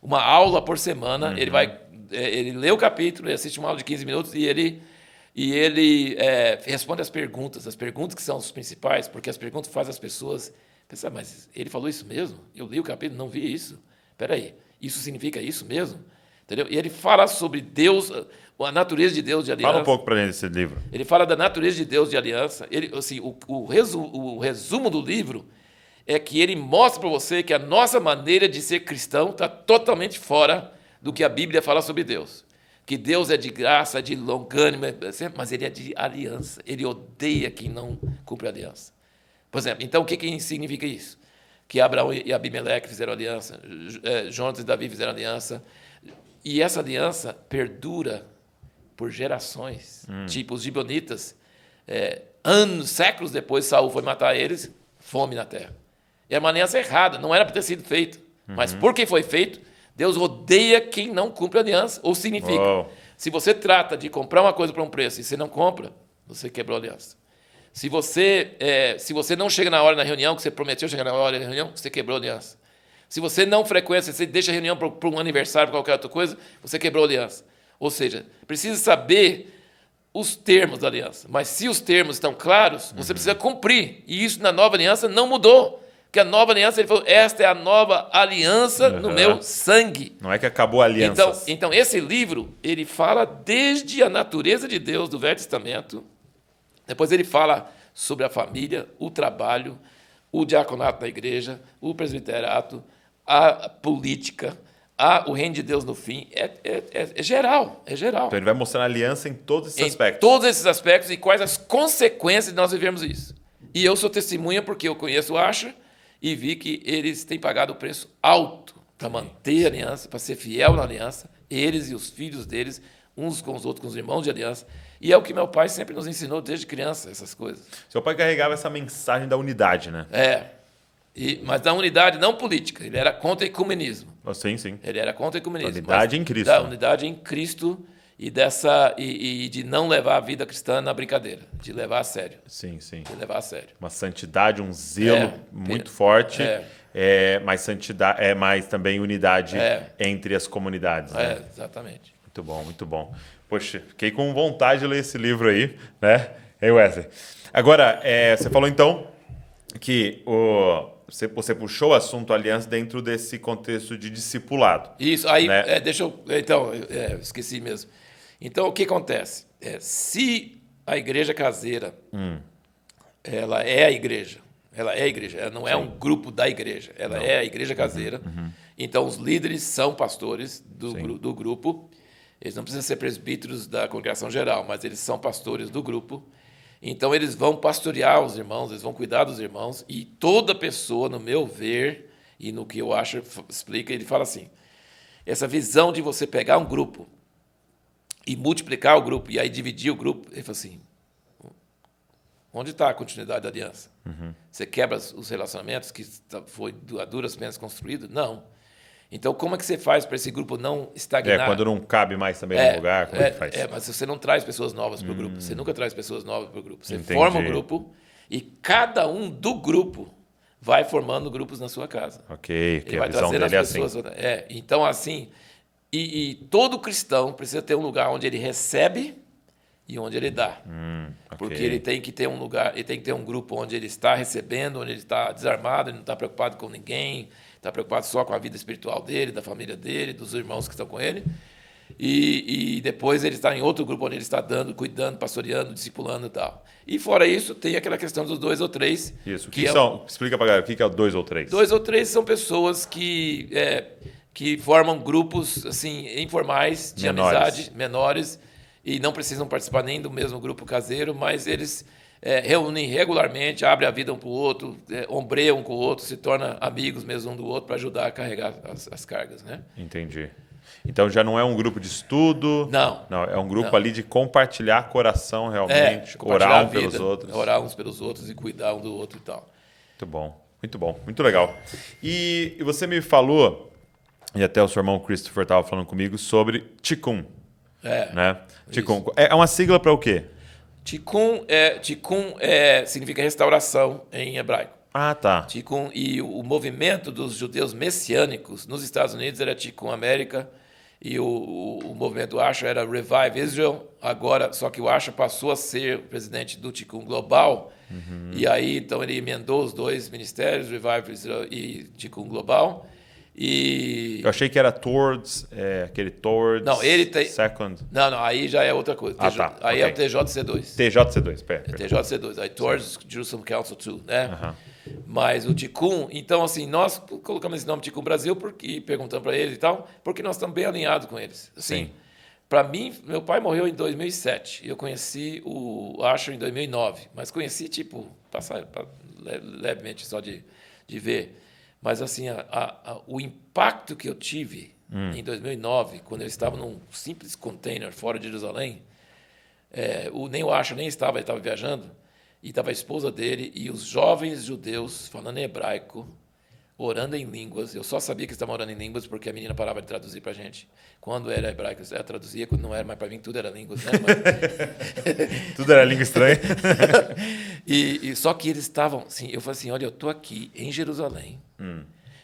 uma aula por semana, ele lê o capítulo, ele assiste uma aula de 15 minutos e ele responde as perguntas que são as principais, porque as perguntas fazem as pessoas pensar, mas ele falou isso mesmo? Eu li o capítulo, não vi isso. Espera aí, isso significa isso mesmo? Entendeu? E ele fala sobre Deus, a natureza de Deus de aliança. Fala um pouco para gente desse livro. Ele fala da natureza de Deus de aliança. O resumo do livro é que ele mostra para você que a nossa maneira de ser cristão está totalmente fora do que a Bíblia fala sobre Deus. Que Deus é de graça, de longânimo, mas ele é de aliança. Ele odeia quem não cumpre a aliança. Por exemplo, então o que significa isso? Que Abraão e Abimeleque fizeram aliança, Jonas e Davi fizeram aliança, e essa aliança perdura por gerações. Tipo, os gibeonitas, séculos depois, Saul foi matar eles, fome na terra. E era uma aliança errada, não era para ter sido feito. Mas porque foi feito, Deus odeia quem não cumpre a aliança. Ou significa, se você trata de comprar uma coisa por um preço e você não compra, você quebrou a aliança. Se você não chega na hora na reunião, que você prometeu chegar na hora na reunião, você quebrou a aliança. Se você não frequenta, você deixa a reunião para um aniversário, para qualquer outra coisa, você quebrou a aliança. Ou seja, precisa saber os termos da aliança. Mas se os termos estão claros, você precisa cumprir. E isso na nova aliança não mudou. Porque a nova aliança, ele falou, esta é a nova aliança no meu sangue. Não é que acabou a aliança. Então, esse livro, ele fala desde a natureza de Deus do Velho Testamento. Depois ele fala sobre a família, o trabalho, o diaconato da igreja, o presbiterato, a política, o reino de Deus no fim. É geral, é geral. Então ele vai mostrando a aliança em todos esses aspectos. Todos esses aspectos e quais as consequências de nós vivermos isso. E eu sou testemunha porque eu conheço o Asher e vi que eles têm pagado o preço alto para manter a aliança, para ser fiel na aliança, eles e os filhos deles, uns com os outros, com os irmãos de aliança. E é o que meu pai sempre nos ensinou desde criança, essas coisas. Seu pai carregava essa mensagem da unidade, né? Mas da unidade não política, ele era contra o ecumenismo. Sim, sim. Ele era contra o ecumenismo. Unidade em Cristo. Da unidade em Cristo e de não levar a vida cristã na brincadeira, de levar a sério. Sim, sim. De levar a sério. Uma santidade, um zelo muito forte, mas também unidade entre as comunidades. Né? Exatamente. Muito bom, muito bom. Poxa, fiquei com vontade de ler esse livro aí, né? Ei, Wesley. Agora, você falou então que você puxou o assunto aliança dentro desse contexto de discipulado. Isso, aí, né? deixa eu... Então, esqueci mesmo. Então, o que acontece? Se a igreja caseira, ela é a igreja, ela não é um grupo da igreja, ela é a igreja caseira. Então, os líderes são pastores do grupo. Eles não precisam ser presbíteros da congregação geral, mas eles são pastores do grupo. Então, eles vão pastorear os irmãos, eles vão cuidar dos irmãos, e toda pessoa, no meu ver, e no que eu acho, explica, ele fala assim, essa visão de você pegar um grupo e multiplicar o grupo, e aí dividir o grupo, ele fala assim, onde está a continuidade da aliança? Você quebra os relacionamentos que foi a duras penas construído? Não. Então, como é que você faz para esse grupo não estagnar? Quando não cabe mais também no lugar, como é que faz? Mas você não traz pessoas novas para o grupo. Você nunca traz pessoas novas para o grupo. Você forma um grupo e cada um do grupo vai formando grupos na sua casa. Ok, Ele vai trazer as pessoas. Então, assim, e todo cristão precisa ter um lugar onde ele recebe e onde ele dá. Porque ele tem que ter um lugar, ele tem que ter um grupo onde ele está recebendo, onde ele está desarmado, ele não está preocupado com ninguém, está preocupado só com a vida espiritual dele, da família dele, dos irmãos que estão com ele. E depois ele está em outro grupo onde ele está dando, cuidando, pastoreando, discipulando e tal. E fora isso, tem aquela questão dos 2 ou 3. Isso. Explica para a galera, o que é o 2 ou 3? 2 ou 3 são pessoas que formam grupos assim, informais, de amizade, menores, e não precisam participar nem do mesmo grupo caseiro, mas eles reúnem regularmente, abrem a vida um para o outro, ombreiam um com o outro, se tornam amigos mesmo um do outro para ajudar a carregar as cargas. Né? Entendi. Então já não é um grupo de estudo? Não. É um grupo ali de compartilhar coração realmente, orar uns pelos outros. Orar uns pelos outros e cuidar um do outro e tal. Muito bom, muito bom, muito legal. E você me falou, e até o seu irmão Christopher estava falando comigo, sobre Tikkun. Né? Tikkun. É uma sigla para o quê? Tikkun significa restauração em hebraico. Ah, tá. Tikkun, e o movimento dos judeus messiânicos nos Estados Unidos era Tikkun América, e o movimento Asher era Revive Israel, agora, só que o Asher passou a ser o presidente do Tikkun Global, e aí então ele emendou os 2 ministérios, Revive Israel e Tikkun Global. Eu achei que era Towards, aquele Towards, não, ele tem... Second. Não, aí já é outra coisa. Tá. Aí é o TJC2. TJC2, TJC2, aí Towards Jerusalem Council 2, né? Mas o Tikkun, então assim, nós colocamos esse nome Tikkun Brasil porque perguntamos para eles e tal, porque nós estamos bem alinhados com eles. Assim, para mim, meu pai morreu em 2007. Eu conheci o Asher em 2009, mas conheci levemente só de ver. Mas assim, o impacto que eu tive em 2009, quando eu estava num simples container fora de Jerusalém, nem o Asher nem estava, ele estava viajando, e estava a esposa dele e os jovens judeus falando em hebraico, orando em línguas. Eu só sabia que eles estavam orando em línguas porque a menina parava de traduzir para a gente. Quando era hebraico, ela traduzia. Quando não era, mas para mim tudo era línguas, né? Tudo era língua estranha. Só que eles estavam... Assim, eu falei assim, olha, eu estou aqui em Jerusalém.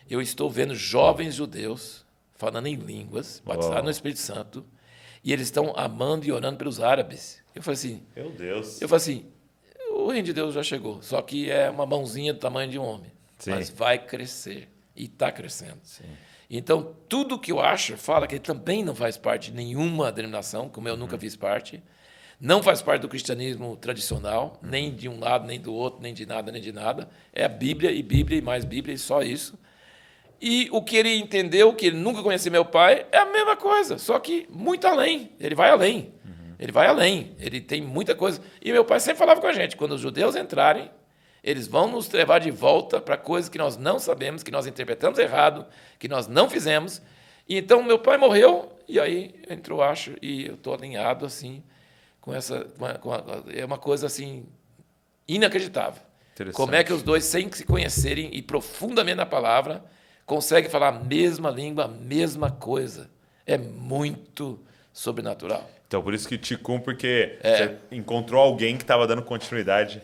Eu estou vendo jovens judeus falando em línguas, batizados no Espírito Santo, e eles estão amando e orando pelos árabes. Eu falei assim... Meu Deus. Eu falei assim, o reino de Deus já chegou, só que é uma mãozinha do tamanho de um homem. Sim. Mas vai crescer, e está crescendo. Sim. Então, tudo que o Asher fala, que ele também não faz parte de nenhuma denominação, como eu nunca fiz parte, não faz parte do cristianismo tradicional, nem de um lado, nem do outro, nem de nada, nem de nada. É a Bíblia, e mais Bíblia, e só isso. E o que ele entendeu, que ele nunca conhecia meu pai, é a mesma coisa, só que muito além. Ele vai além. Ele vai além. Ele tem muita coisa. E meu pai sempre falava com a gente, quando os judeus entrarem, eles vão nos levar de volta para coisas que nós não sabemos, que nós interpretamos errado, que nós não fizemos. E então, meu pai morreu, e aí entrou o Asher, e eu estou alinhado assim, com essa... é uma coisa assim, inacreditável. Como é que os dois, sem se conhecerem e profundamente na palavra, conseguem falar a mesma língua, a mesma coisa? É muito sobrenatural. Então, por isso que Tikkun, porque você encontrou alguém que estava dando continuidade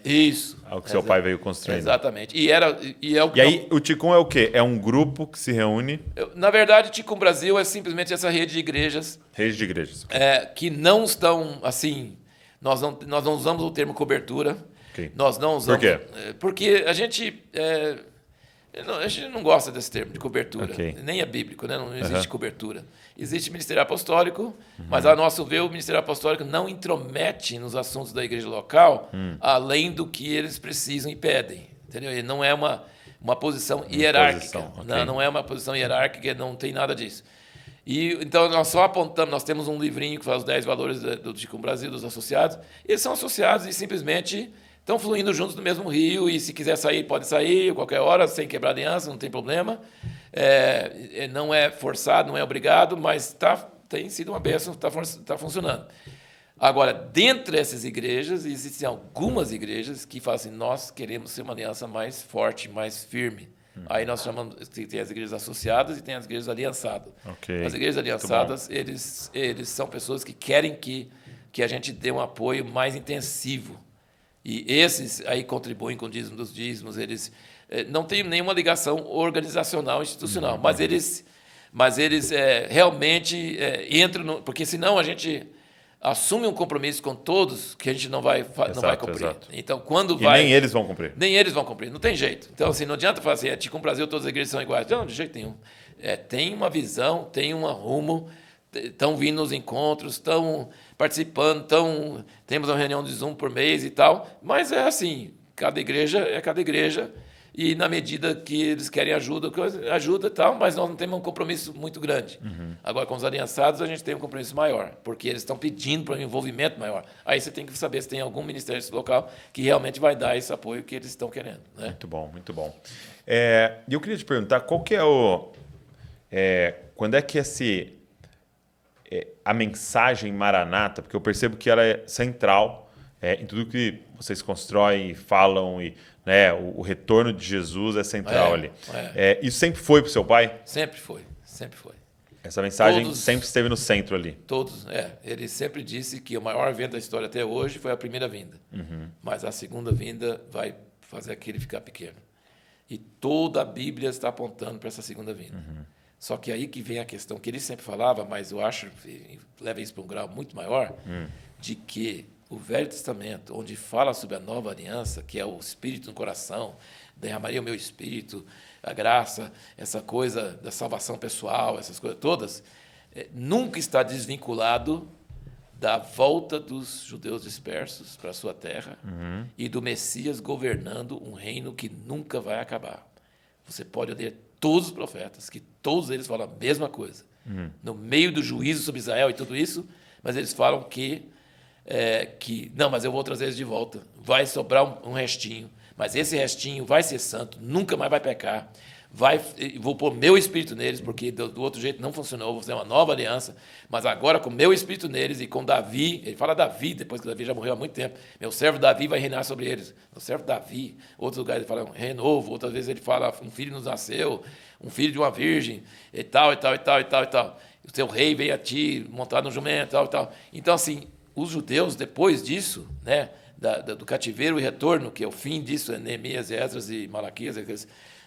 ao que seu pai veio construindo. Exatamente. E aí, o Tikkun é o quê? É um grupo que se reúne... Na verdade, Tikkun Brasil é simplesmente essa rede de igrejas... Rede de igrejas. Okay. Que não estão, assim... Nós não usamos o termo cobertura. Okay. Nós não usamos... Por quê? Porque a gente não gosta desse termo de cobertura. Okay. Nem é bíblico, né? Não existe cobertura. Existe ministério apostólico, mas, a nosso ver, o ministério apostólico não intromete nos assuntos da igreja local, além do que eles precisam e pedem. Entendeu? Ele não é uma posição hierárquica. Okay. Não é uma posição hierárquica, não tem nada disso. Então, nós só apontamos, nós temos um livrinho que fala os 10 valores do Tikkun Brasil, dos associados. Eles são associados e simplesmente... estão fluindo juntos no mesmo rio, e se quiser sair, pode sair, a qualquer hora, sem quebrar aliança, não tem problema. Não é forçado, não é obrigado, mas tem sido uma bênção, está funcionando. Agora, dentre essas igrejas, existem algumas igrejas que falam assim, nós queremos ser uma aliança mais forte, mais firme. Aí nós chamamos, tem as igrejas associadas e tem as igrejas aliançadas. Okay. As igrejas aliançadas, eles são pessoas que querem que a gente dê um apoio mais intensivo. E esses aí contribuem com o dízimo dos dízimos, eles não têm nenhuma ligação organizacional, institucional, mas eles realmente entram, porque senão a gente assume um compromisso com todos que a gente não vai cumprir. Exato. Então, nem eles vão cumprir. Nem eles vão cumprir, não tem jeito. Então, assim, não adianta falar assim, Tikkun Brasil, todas as igrejas são iguais. Não, de jeito nenhum. Tem uma visão, tem um rumo, estão vindo nos encontros, estão participando, temos uma reunião de Zoom por mês e tal, mas é assim, cada igreja é cada igreja, e na medida que eles querem ajuda e tal, mas nós não temos um compromisso muito grande. Agora, com os aliançados, a gente tem um compromisso maior, porque eles estão pedindo para um envolvimento maior. Aí você tem que saber se tem algum ministério local que realmente vai dar esse apoio que eles estão querendo. Né? Muito bom, muito bom. E eu queria te perguntar, qual que é quando é que a mensagem Maranata, porque eu percebo que ela é central em tudo que vocês constroem e falam, e né, o retorno de Jesus é central ali. Isso sempre foi para o seu pai? Sempre foi, sempre foi. Essa mensagem sempre esteve no centro ali? Todos, Ele sempre disse que o maior evento da história até hoje foi a primeira vinda. Mas a segunda vinda vai fazer aquele ficar pequeno. E toda a Bíblia está apontando para essa segunda vinda. Só que aí que vem a questão que ele sempre falava, mas eu acho que leva isso para um grau muito maior, de que o Velho Testamento, onde fala sobre a nova aliança, que é o Espírito no coração, derramaria o meu Espírito, a graça, essa coisa da salvação pessoal, essas coisas todas, nunca está desvinculado da volta dos judeus dispersos para a sua terra e do Messias governando um reino que nunca vai acabar. Você pode ler todos os profetas, que todos eles falam a mesma coisa. No meio do juízo sobre Israel e tudo isso, mas eles falam que não, mas eu vou trazer eles de volta. Vai sobrar um restinho, mas esse restinho vai ser santo, nunca mais vai pecar. Vou pôr meu espírito neles, porque do outro jeito não funcionou, vou fazer uma nova aliança, mas agora com meu espírito neles e com Davi, ele fala Davi, depois que Davi já morreu há muito tempo, meu servo Davi vai reinar sobre eles, meu servo Davi, outros lugares ele fala um renovo, outras vezes ele fala um filho nos nasceu, um filho de uma virgem, e tal, e tal, e tal, e tal, e tal, o teu rei veio a ti, montado no jumento, e tal, e tal. Então, assim, os judeus, depois disso, né, do cativeiro e retorno, que é o fim disso, é Neemias, Esdras e Malaquias,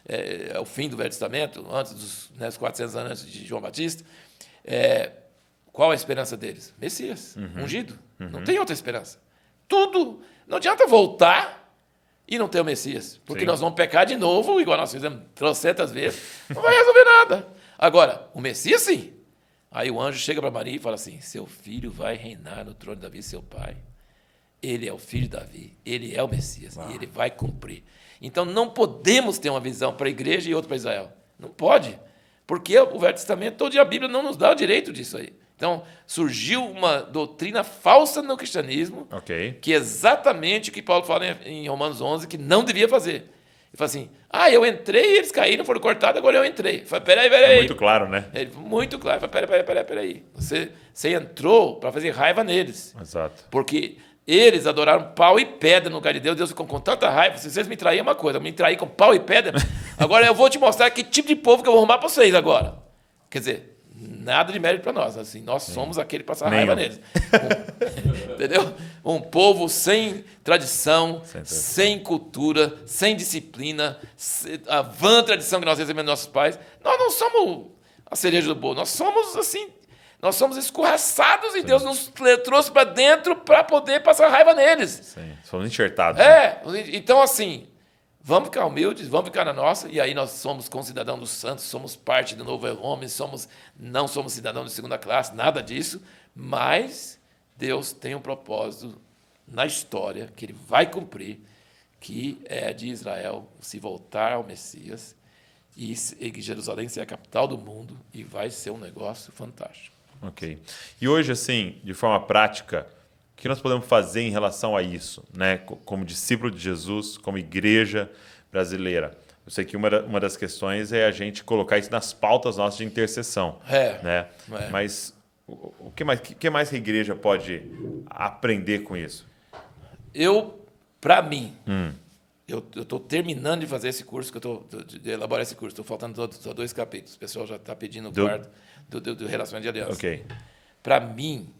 é o fim do Velho Testamento, antes dos 400 anos antes de João Batista, qual a esperança deles? Messias, ungido. Não tem outra esperança. Tudo, não adianta voltar e não ter o Messias, porque nós vamos pecar de novo, igual nós fizemos trocentas vezes, não vai resolver nada. Agora, o Messias, sim. Aí o anjo chega para Maria e fala assim, seu filho vai reinar no trono de Davi, seu pai. Ele é o filho de Davi, ele é o Messias, e ele vai cumprir. Então, não podemos ter uma visão para a igreja e outra para Israel. Não pode, porque o Velho Testamento, toda a Bíblia não nos dá o direito disso aí. Então, surgiu uma doutrina falsa no cristianismo, que é exatamente o que Paulo fala em Romanos 11, que não devia fazer. Ele fala assim, eu entrei, eles caíram, foram cortados, agora eu entrei. Fala, peraí. É muito claro, né? Muito claro. Fala, peraí. Você entrou para fazer raiva neles. Exato. Porque eles adoraram pau e pedra no lugar de Deus. Deus ficou com tanta raiva. Se vocês me traírem, é uma coisa. Me trair com pau e pedra. Agora eu vou te mostrar que tipo de povo que eu vou arrumar para vocês agora. Quer dizer, nada de mérito para nós. Assim, nós somos aquele que passa raiva neles. Entendeu? Um povo sem tradição, sem cultura, sem disciplina, a vã tradição que nós recebemos dos nossos pais. Nós não somos a cereja do bolo. Nós somos assim... Nós somos escorraçados e Deus nos trouxe para dentro para poder passar raiva neles. Sim, somos enxertados. Então assim, vamos ficar humildes, vamos ficar na nossa, e aí nós somos concidadãos dos santos, somos parte do novo homem, não somos cidadãos de segunda classe, nada disso, mas Deus tem um propósito na história que Ele vai cumprir, que é de Israel se voltar ao Messias e Jerusalém ser a capital do mundo, e vai ser um negócio fantástico. Ok. E hoje, assim, de forma prática, o que nós podemos fazer em relação a isso, né? Como discípulo de Jesus, como igreja brasileira? Eu sei que uma das questões é a gente colocar isso nas pautas nossas de intercessão. Né? Mas o que mais que a igreja pode aprender com isso? Para mim, eu estou terminando de fazer esse curso, de elaborar esse curso. Estou faltando só 2 capítulos. O pessoal já está pedindo o quarto do relacionamento de aliança. Ok. Para mim,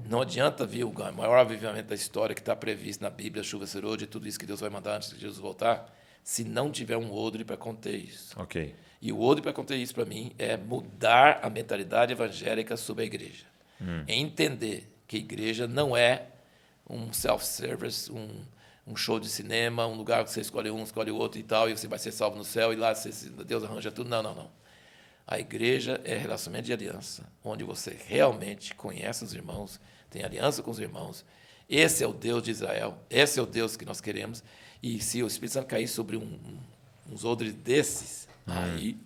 não adianta vir o maior avivamento da história que está previsto na Bíblia, chuva, serôdia, tudo isso que Deus vai mandar antes de Jesus voltar, se não tiver um odre para conter isso. Ok. E o odre para conter isso, para mim, é mudar a mentalidade evangélica sobre a igreja. É entender que a igreja não é um self-service, um show de cinema, um lugar que você escolhe um, escolhe o outro e tal, e você vai ser salvo no céu, e lá Deus arranja tudo. Não. A igreja é relacionamento de aliança, onde você realmente conhece os irmãos, tem aliança com os irmãos. Esse é o Deus de Israel, esse é o Deus que nós queremos. E se o Espírito Santo cair sobre uns odres desses, aí,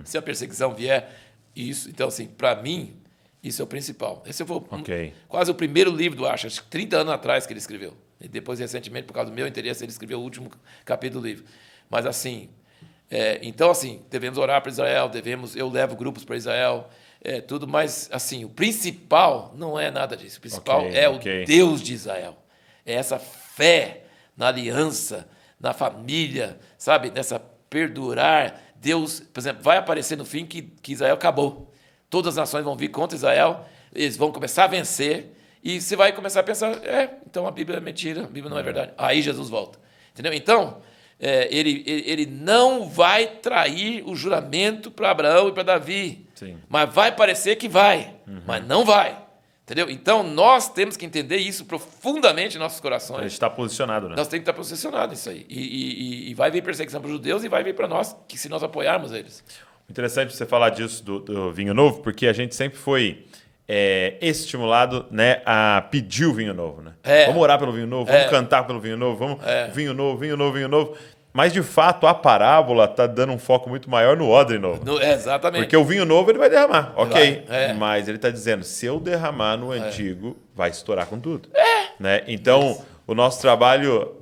se a perseguição vier, isso... Então, assim, para mim, isso é o principal. Esse foi quase o primeiro livro do Asher, acho que 30 anos atrás que ele escreveu. E depois, recentemente, por causa do meu interesse, ele escreveu o último capítulo do livro. Mas, assim... então, assim, devemos orar para Israel, eu levo grupos para Israel, tudo, mas, assim, o principal não é nada disso. O principal é o Deus de Israel. É essa fé na aliança, na família, sabe? Nessa perdurar. Deus, por exemplo, vai aparecer no fim que Israel acabou. Todas as nações vão vir contra Israel, eles vão começar a vencer, e você vai começar a pensar, então a Bíblia é mentira, a Bíblia não é verdade. Aí Jesus volta. Entendeu? Então... ele não vai trair o juramento para Abraão e para Davi. Sim. Mas vai parecer que vai, mas não vai. Entendeu? Então, nós temos que entender isso profundamente em nossos corações. A gente está posicionado, né? Nós temos que estar posicionados nisso aí. E vai vir perseguição para os judeus e vai vir para nós, que se nós apoiarmos eles. Interessante você falar disso do vinho novo, porque a gente sempre foi... estimulado, né, a pedir o vinho novo, né? Vamos orar pelo vinho novo, vamos cantar pelo vinho novo, vinho novo. Mas, de fato, a parábola está dando um foco muito maior no odre novo. Exatamente. Porque o vinho novo ele vai derramar, mas ele está dizendo, se eu derramar no antigo, vai estourar com tudo. Né? Então, o nosso trabalho...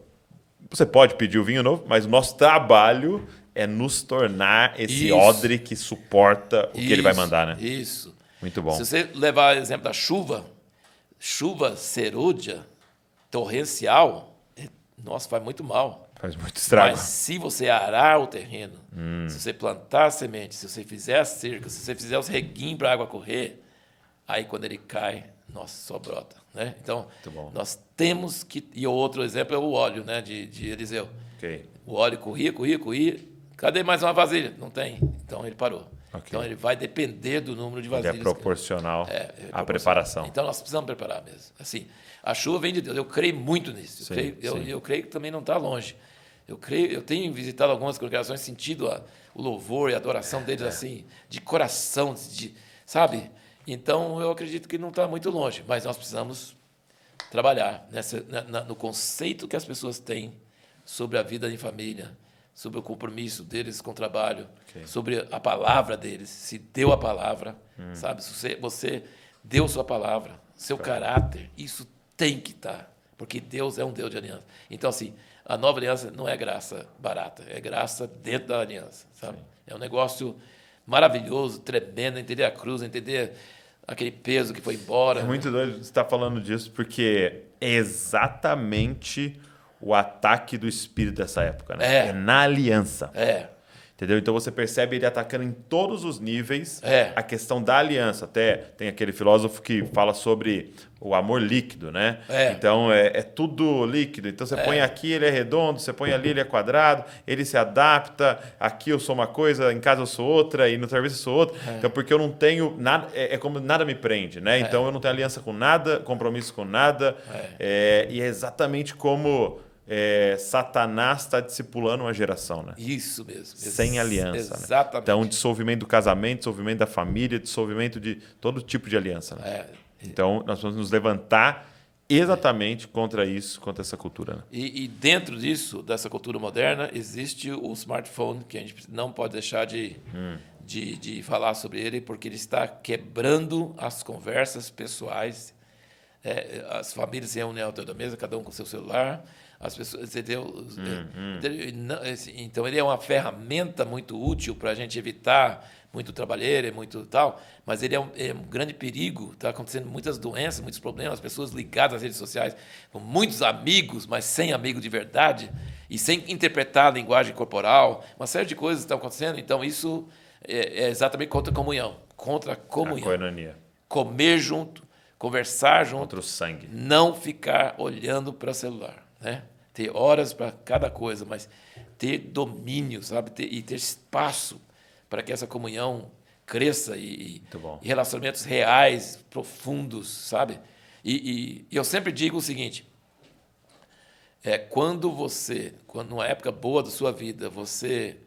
Você pode pedir o vinho novo, mas o nosso trabalho é nos tornar esse Isso. odre que suporta o que ele vai mandar, né? Isso. Muito bom. Se você levar o exemplo da chuva, chuva serúdia, torrencial, nossa, faz muito mal. Faz muito estrago. Mas se você arar o terreno, se você plantar a semente, se você fizer a cerca, se você fizer os reguinhos para a água correr, aí quando ele cai, nossa, só brota. Né? Então, nós temos que... E o outro exemplo é o óleo, né, de Eliseu. Okay. O óleo corria. Cadê mais uma vasilha? Não tem. Então, ele parou. Okay. Então, ele vai depender do número de vasilhas. Ele é proporcional à preparação. Então, nós precisamos preparar mesmo. Assim, a chuva vem de Deus. Eu creio muito nisso. Eu creio que também não está longe. Eu tenho visitado algumas congregações, sentido o louvor e a adoração deles assim, de coração, sabe? Então, eu acredito que não está muito longe, mas nós precisamos trabalhar no conceito que as pessoas têm sobre a vida em família, sobre o compromisso deles com o trabalho, sobre a palavra deles, se deu a palavra, sabe? Se você deu sua palavra, seu caráter, isso tem que estar, porque Deus é um Deus de aliança. Então, assim, a nova aliança não é graça barata, é graça dentro da aliança, sabe? É um negócio maravilhoso, tremendo, entender a cruz, entender aquele peso que foi embora. É muito doido você estar falando disso, porque é exatamente o ataque do espírito dessa época, né? É na aliança. Entendeu? Então você percebe ele atacando em todos os níveis a questão da aliança. Até tem aquele filósofo que fala sobre o amor líquido, né? Então é tudo líquido. Então você põe aqui, ele é redondo, você põe ali, ele é quadrado, ele se adapta. Aqui eu sou uma coisa, em casa eu sou outra, e no serviço eu sou outra. Então, porque eu não tenho nada, é como nada me prende, né? Então eu não tenho aliança com nada, compromisso com nada. E é exatamente como Satanás está discipulando uma geração, né? Isso mesmo. Sem aliança. Exatamente. Né? Então, dissolvimento do casamento, dissolvimento da família, dissolvimento de todo tipo de aliança. Né? Então, nós vamos nos levantar exatamente contra isso, contra essa cultura. Né? E dentro disso, dessa cultura moderna, existe o smartphone, que a gente não pode deixar de falar sobre ele, porque ele está quebrando as conversas pessoais. As famílias se reúnem ao redor da mesa, cada um com seu celular. As pessoas, entendeu? Então, ele é uma ferramenta muito útil para a gente evitar muito trabalheira e muito tal, mas ele é um grande perigo. Está acontecendo muitas doenças, muitos problemas, pessoas ligadas às redes sociais, com muitos amigos, mas sem amigo de verdade, e sem interpretar a linguagem corporal. Uma série de coisas estão acontecendo. Então, isso é exatamente contra a comunhão. Contra a comunhão. A coinonia. Comer junto, conversar junto. Contra o sangue. Não ficar olhando para o celular. Né? Ter horas para cada coisa, mas ter domínio, sabe? Ter espaço para que essa comunhão cresça e relacionamentos reais, profundos, sabe? E eu sempre digo o seguinte, quando numa época boa da sua vida, você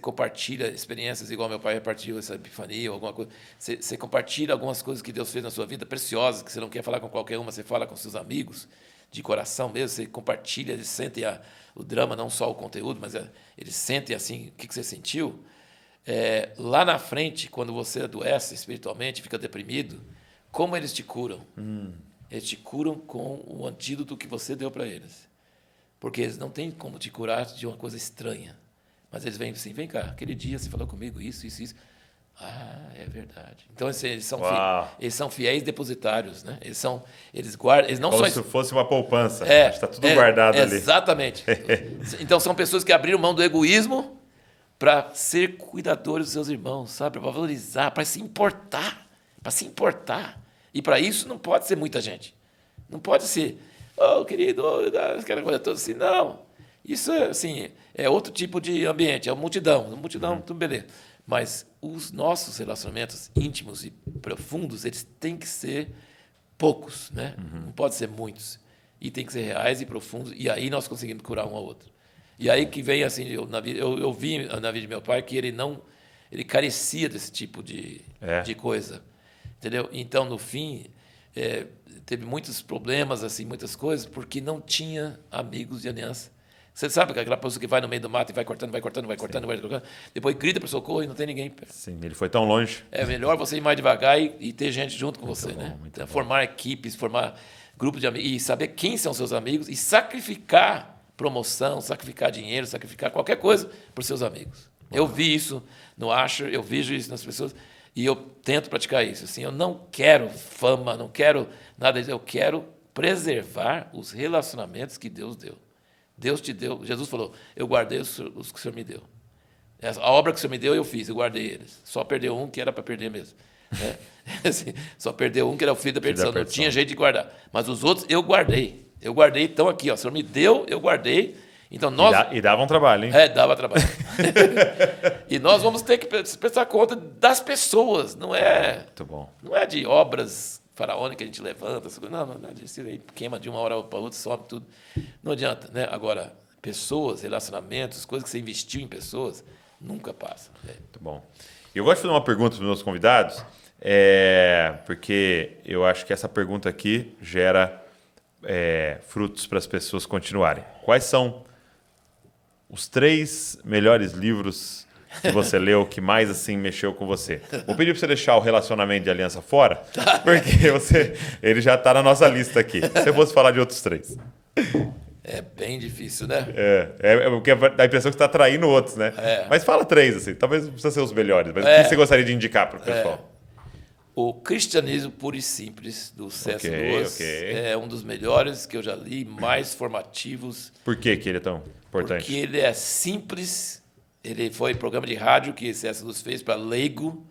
compartilha experiências igual meu pai repartiu essa epifania, alguma coisa. Você compartilha algumas coisas que Deus fez na sua vida, preciosas, que você não quer falar com qualquer uma, você fala com seus amigos, de coração mesmo, você compartilha, eles sentem o drama, não só o conteúdo, mas eles sentem assim, o que você sentiu. Lá na frente, quando você adoece espiritualmente, fica deprimido, como eles te curam? Eles te curam com o antídoto que você deu para eles. Porque eles não têm como te curar de uma coisa estranha. Mas eles vêm assim, vem cá, aquele dia você falou comigo isso. Ah, é verdade. Então, eles são fiéis depositários, né? Eles guardam, eles não como só... se fosse uma poupança. Está tudo guardado ali. Exatamente. Então, são pessoas que abriram mão do egoísmo para ser cuidadores dos seus irmãos, sabe? Para valorizar, para se importar. E para isso não pode ser muita gente. Não pode ser, querido, aquela coisa toda assim. Não. Isso é outro tipo de ambiente, é uma multidão. Tudo beleza. Mas os nossos relacionamentos íntimos e profundos, eles têm que ser poucos, né? Não pode ser muitos. E tem que ser reais e profundos, e aí nós conseguimos curar um ao outro. E aí que vem, assim, eu vi na vida de meu pai que ele carecia desse tipo de coisa, entendeu? Então, no fim, teve muitos problemas, assim, muitas coisas, porque não tinha amigos de aliança. Você sabe que aquela pessoa que vai no meio do mato e vai cortando, depois grita para socorro e não tem ninguém perto. Sim, ele foi tão longe. É melhor você ir mais devagar e ter gente junto com você, né? Então, formar equipes, formar grupos de amigos e saber quem são seus amigos e sacrificar promoção, sacrificar dinheiro, sacrificar qualquer coisa por seus amigos. Eu vi isso no Asher, eu vejo isso nas pessoas e eu tento praticar isso. Assim, eu não quero fama, não quero nada disso, eu quero preservar os relacionamentos que Deus deu. Deus te deu, Jesus falou, eu guardei os que o Senhor me deu. A obra que o Senhor me deu, eu fiz, eu guardei eles. Só perdeu um que era para perder mesmo. Assim, só perdeu um que era o filho da perdição. Não tinha jeito de guardar. Mas os outros eu guardei. Eu guardei, então aqui, ó, o Senhor me deu, eu guardei. Então nós... E dava um trabalho, hein? Dava trabalho. E nós vamos ter que prestar conta das pessoas, não é, Muito bom. Não é de obras faraônicas que a gente levanta, não é disso aí, queima de uma hora para outra, sobe tudo. Não adianta, né? Agora, pessoas, relacionamentos, coisas que você investiu em pessoas, nunca passa. Muito bom. Eu gosto de fazer uma pergunta para os meus convidados, porque eu acho que essa pergunta aqui gera frutos para as pessoas continuarem. Quais são os 3 melhores livros que você leu que mais assim mexeu com você? Vou pedir para você deixar o relacionamento de aliança fora, porque ele já está na nossa lista aqui. Se você fosse falar de outros 3. É bem difícil, né? Porque dá a impressão que você está traindo outros, né? Mas fala 3, assim. Talvez não precisa ser os melhores, mas o que você gostaria de indicar para o pessoal? O Cristianismo Puro e Simples, do C.S. Lewis, é um dos melhores que eu já li, mais formativos. Por que ele é tão importante? Porque ele é simples, ele foi programa de rádio que C.S. Lewis fez para leigo,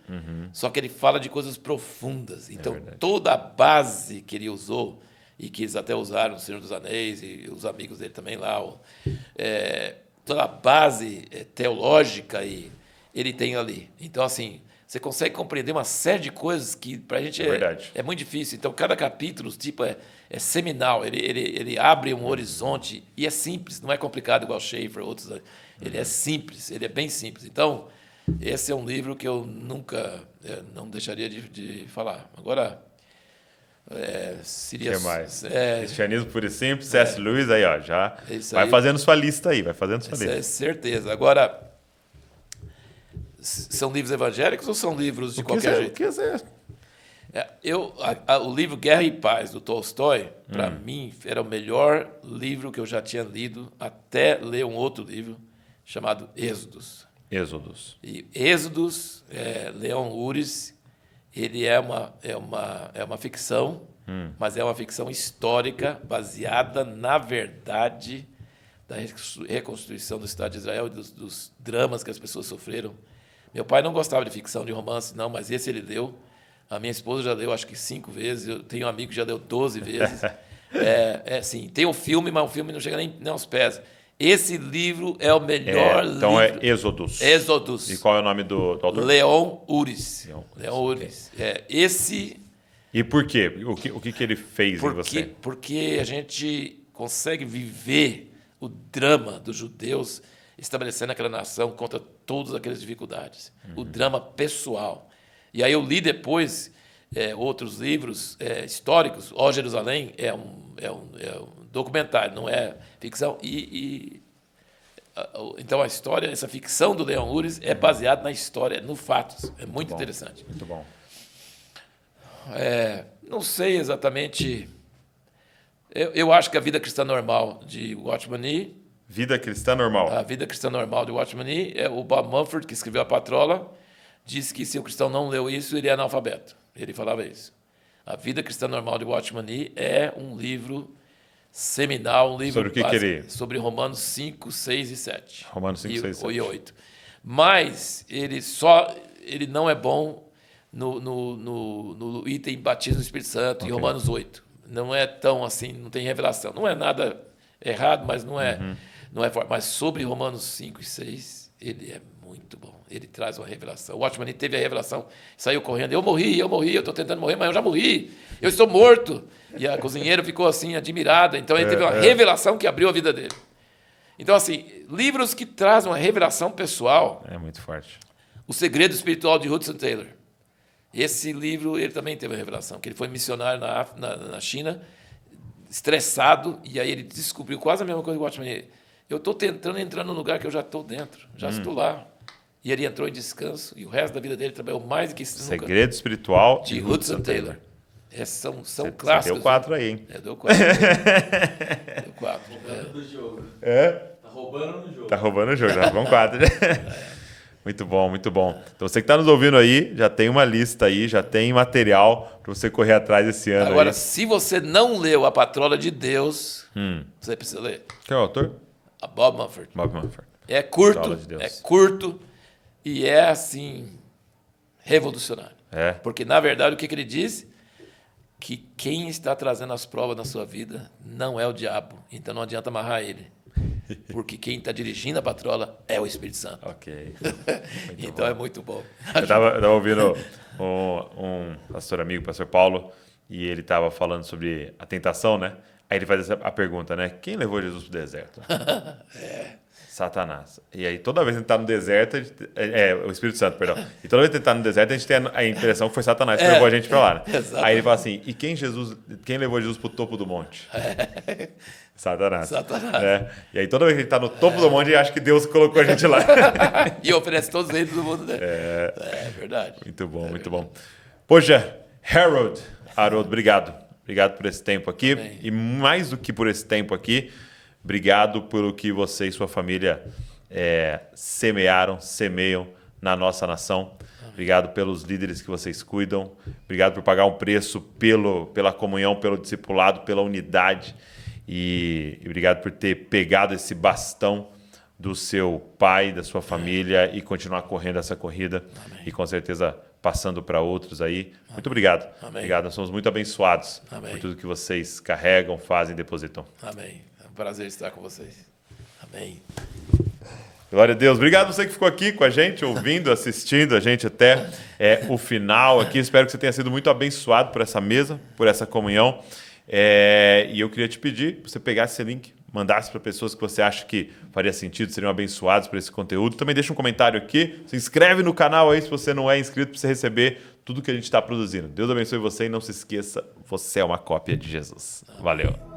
só que ele fala de coisas profundas. Então, toda a base que ele usou, e que eles até usaram, o Senhor dos Anéis, e os amigos dele também lá, toda a base teológica ele tem ali. Então, assim... Você consegue compreender uma série de coisas que para a gente é muito difícil. Então, cada capítulo tipo, é seminal, ele abre um horizonte e é simples, não é complicado igual Schaeffer, outros. Ele é simples, ele é bem simples. Então, esse é um livro que eu nunca não deixaria de falar. Agora, seria... O que mais? Cristianismo Puro e Simples, C.S. Lewis, aí, ó, já vai aí, fazendo sua lista aí, vai fazendo sua lista. É certeza. Agora... São livros evangélicos ou são livros de qualquer jeito? O livro Guerra e Paz, do Tolstói, para mim, era o melhor livro que eu já tinha lido, até ler um outro livro chamado Êxodos. E Êxodos, Leon Uris, ele é uma ficção, mas é uma ficção histórica baseada na verdade da reconstrução do Estado de Israel e dos dramas que as pessoas sofreram. Meu pai não gostava de ficção, de romance, não, mas esse ele leu. A minha esposa já leu, acho que 5 vezes. Eu tenho um amigo que já leu 12 vezes. Assim, tem o filme, mas o filme não chega nem aos pés. Esse livro é o melhor livro. Então é Êxodos. E qual é o nome do autor? Leon Uris. Leon Uris. Esse... E por quê? O que ele fez em você? Porque a gente consegue viver o drama dos judeus estabelecendo aquela nação contra todas aquelas dificuldades. O drama pessoal. E aí eu li depois outros livros históricos. Ó Jerusalém é um documentário, não é ficção. Então a história, essa ficção do Leon Uris é baseada na história, no fatos. É muito interessante. Muito bom. Não sei exatamente... Eu acho que a Vida Cristã Normal, de Watchman Nee... Vida Cristã Normal. A Vida Cristã Normal, de Watchman Nee, o Bob Mumford, que escreveu A Patrola, disse que se o cristão não leu isso, ele é analfabeto. Ele falava isso. A Vida Cristã Normal, de Watchman Nee, é um livro seminal, um livro sobre o que ele... sobre Romanos 5, 6 e 7. Romanos 5, 6 e 7. E 8. Mas ele não é bom no item batismo do Espírito Santo, em Romanos 8. Não é tão assim, não tem revelação. Não é nada errado, mas não é forte. Mas sobre Romanos 5 e 6, ele é muito bom. Ele traz uma revelação. O Watchman Nee teve a revelação, saiu correndo. Eu morri, eu estou tentando morrer, mas eu já morri. Eu estou morto. E a cozinheira ficou assim, admirada. Então ele teve uma revelação que abriu a vida dele. Então, assim, livros que trazem uma revelação pessoal. É muito forte. O Segredo Espiritual, de Hudson Taylor. Esse livro, ele também teve uma revelação, que ele foi missionário na China, estressado, e aí ele descobriu quase a mesma coisa que o Watchman Nee. Eu estou tentando entrar num lugar que eu já estou dentro, já estou lá. E ele entrou em descanso, e o resto da vida dele trabalhou mais do que isso. Segredo Espiritual de Hudson Taylor. São Você clássicos. deu 4 aí, hein? Deu 4. Deu 4. Roubando do jogo. É? Tá roubando no jogo. Tá roubando o jogo, já vão 4. Muito bom, muito bom. Então você que está nos ouvindo aí, já tem uma lista aí, já tem material para você correr atrás esse ano. Agora, aí. se você não leu A Patrola de Deus, você precisa ler. Quem é o autor? A Bob Mumford. Bob Mumford. É curto, Patrola de Deus. é curto e é, assim, revolucionário. É. Porque, na verdade, o que ele diz? Que quem está trazendo as provas na sua vida não é o diabo. Então não adianta amarrar ele. Porque quem está dirigindo a patrola é o Espírito Santo. Ok. Então é muito bom. Eu tava ouvindo um pastor amigo, o pastor Paulo, e ele estava falando sobre a tentação, né? Aí ele faz a pergunta, né? Quem levou Jesus para o deserto? Satanás. E aí toda vez que ele está no deserto, o Espírito Santo, perdão. E toda vez que ele está no deserto, a gente tem a impressão que foi Satanás que levou a gente para lá, né? Exatamente. Aí ele fala assim, e quem levou Jesus para o topo do monte? Satanás. Satanás. Né? E aí toda vez que ele está no topo do monte, ele acha que Deus colocou a gente lá. E oferece todos eles do mundo dele. É verdade. Muito bom, muito bom. Poxa, Harold, obrigado. Obrigado por esse tempo aqui. Amém. E mais do que por esse tempo aqui, obrigado pelo que você e sua família semeiam na nossa nação. Obrigado pelos líderes que vocês cuidam. Obrigado por pagar um preço pela comunhão, pelo discipulado, pela unidade. E obrigado por ter pegado esse bastão do seu pai, da sua família e continuar correndo essa corrida. Amém. E com certeza passando para outros aí. Muito obrigado. Amém. Obrigado, nós somos muito abençoados Amém. por tudo que vocês carregam, fazem, depositam. Amém. É um prazer estar com vocês. Amém. Glória a Deus. Obrigado a você que ficou aqui com a gente, ouvindo, assistindo a gente até o final aqui. Espero que você tenha sido muito abençoado por essa mesa, por essa comunhão. E eu queria te pedir para você pegar esse link, mandasse para pessoas que você acha que faria sentido, seriam abençoados por esse conteúdo. Também deixa um comentário aqui, se inscreve no canal aí se você não é inscrito para você receber tudo que a gente está produzindo. Deus abençoe você e não se esqueça, você é uma cópia de Jesus. Valeu.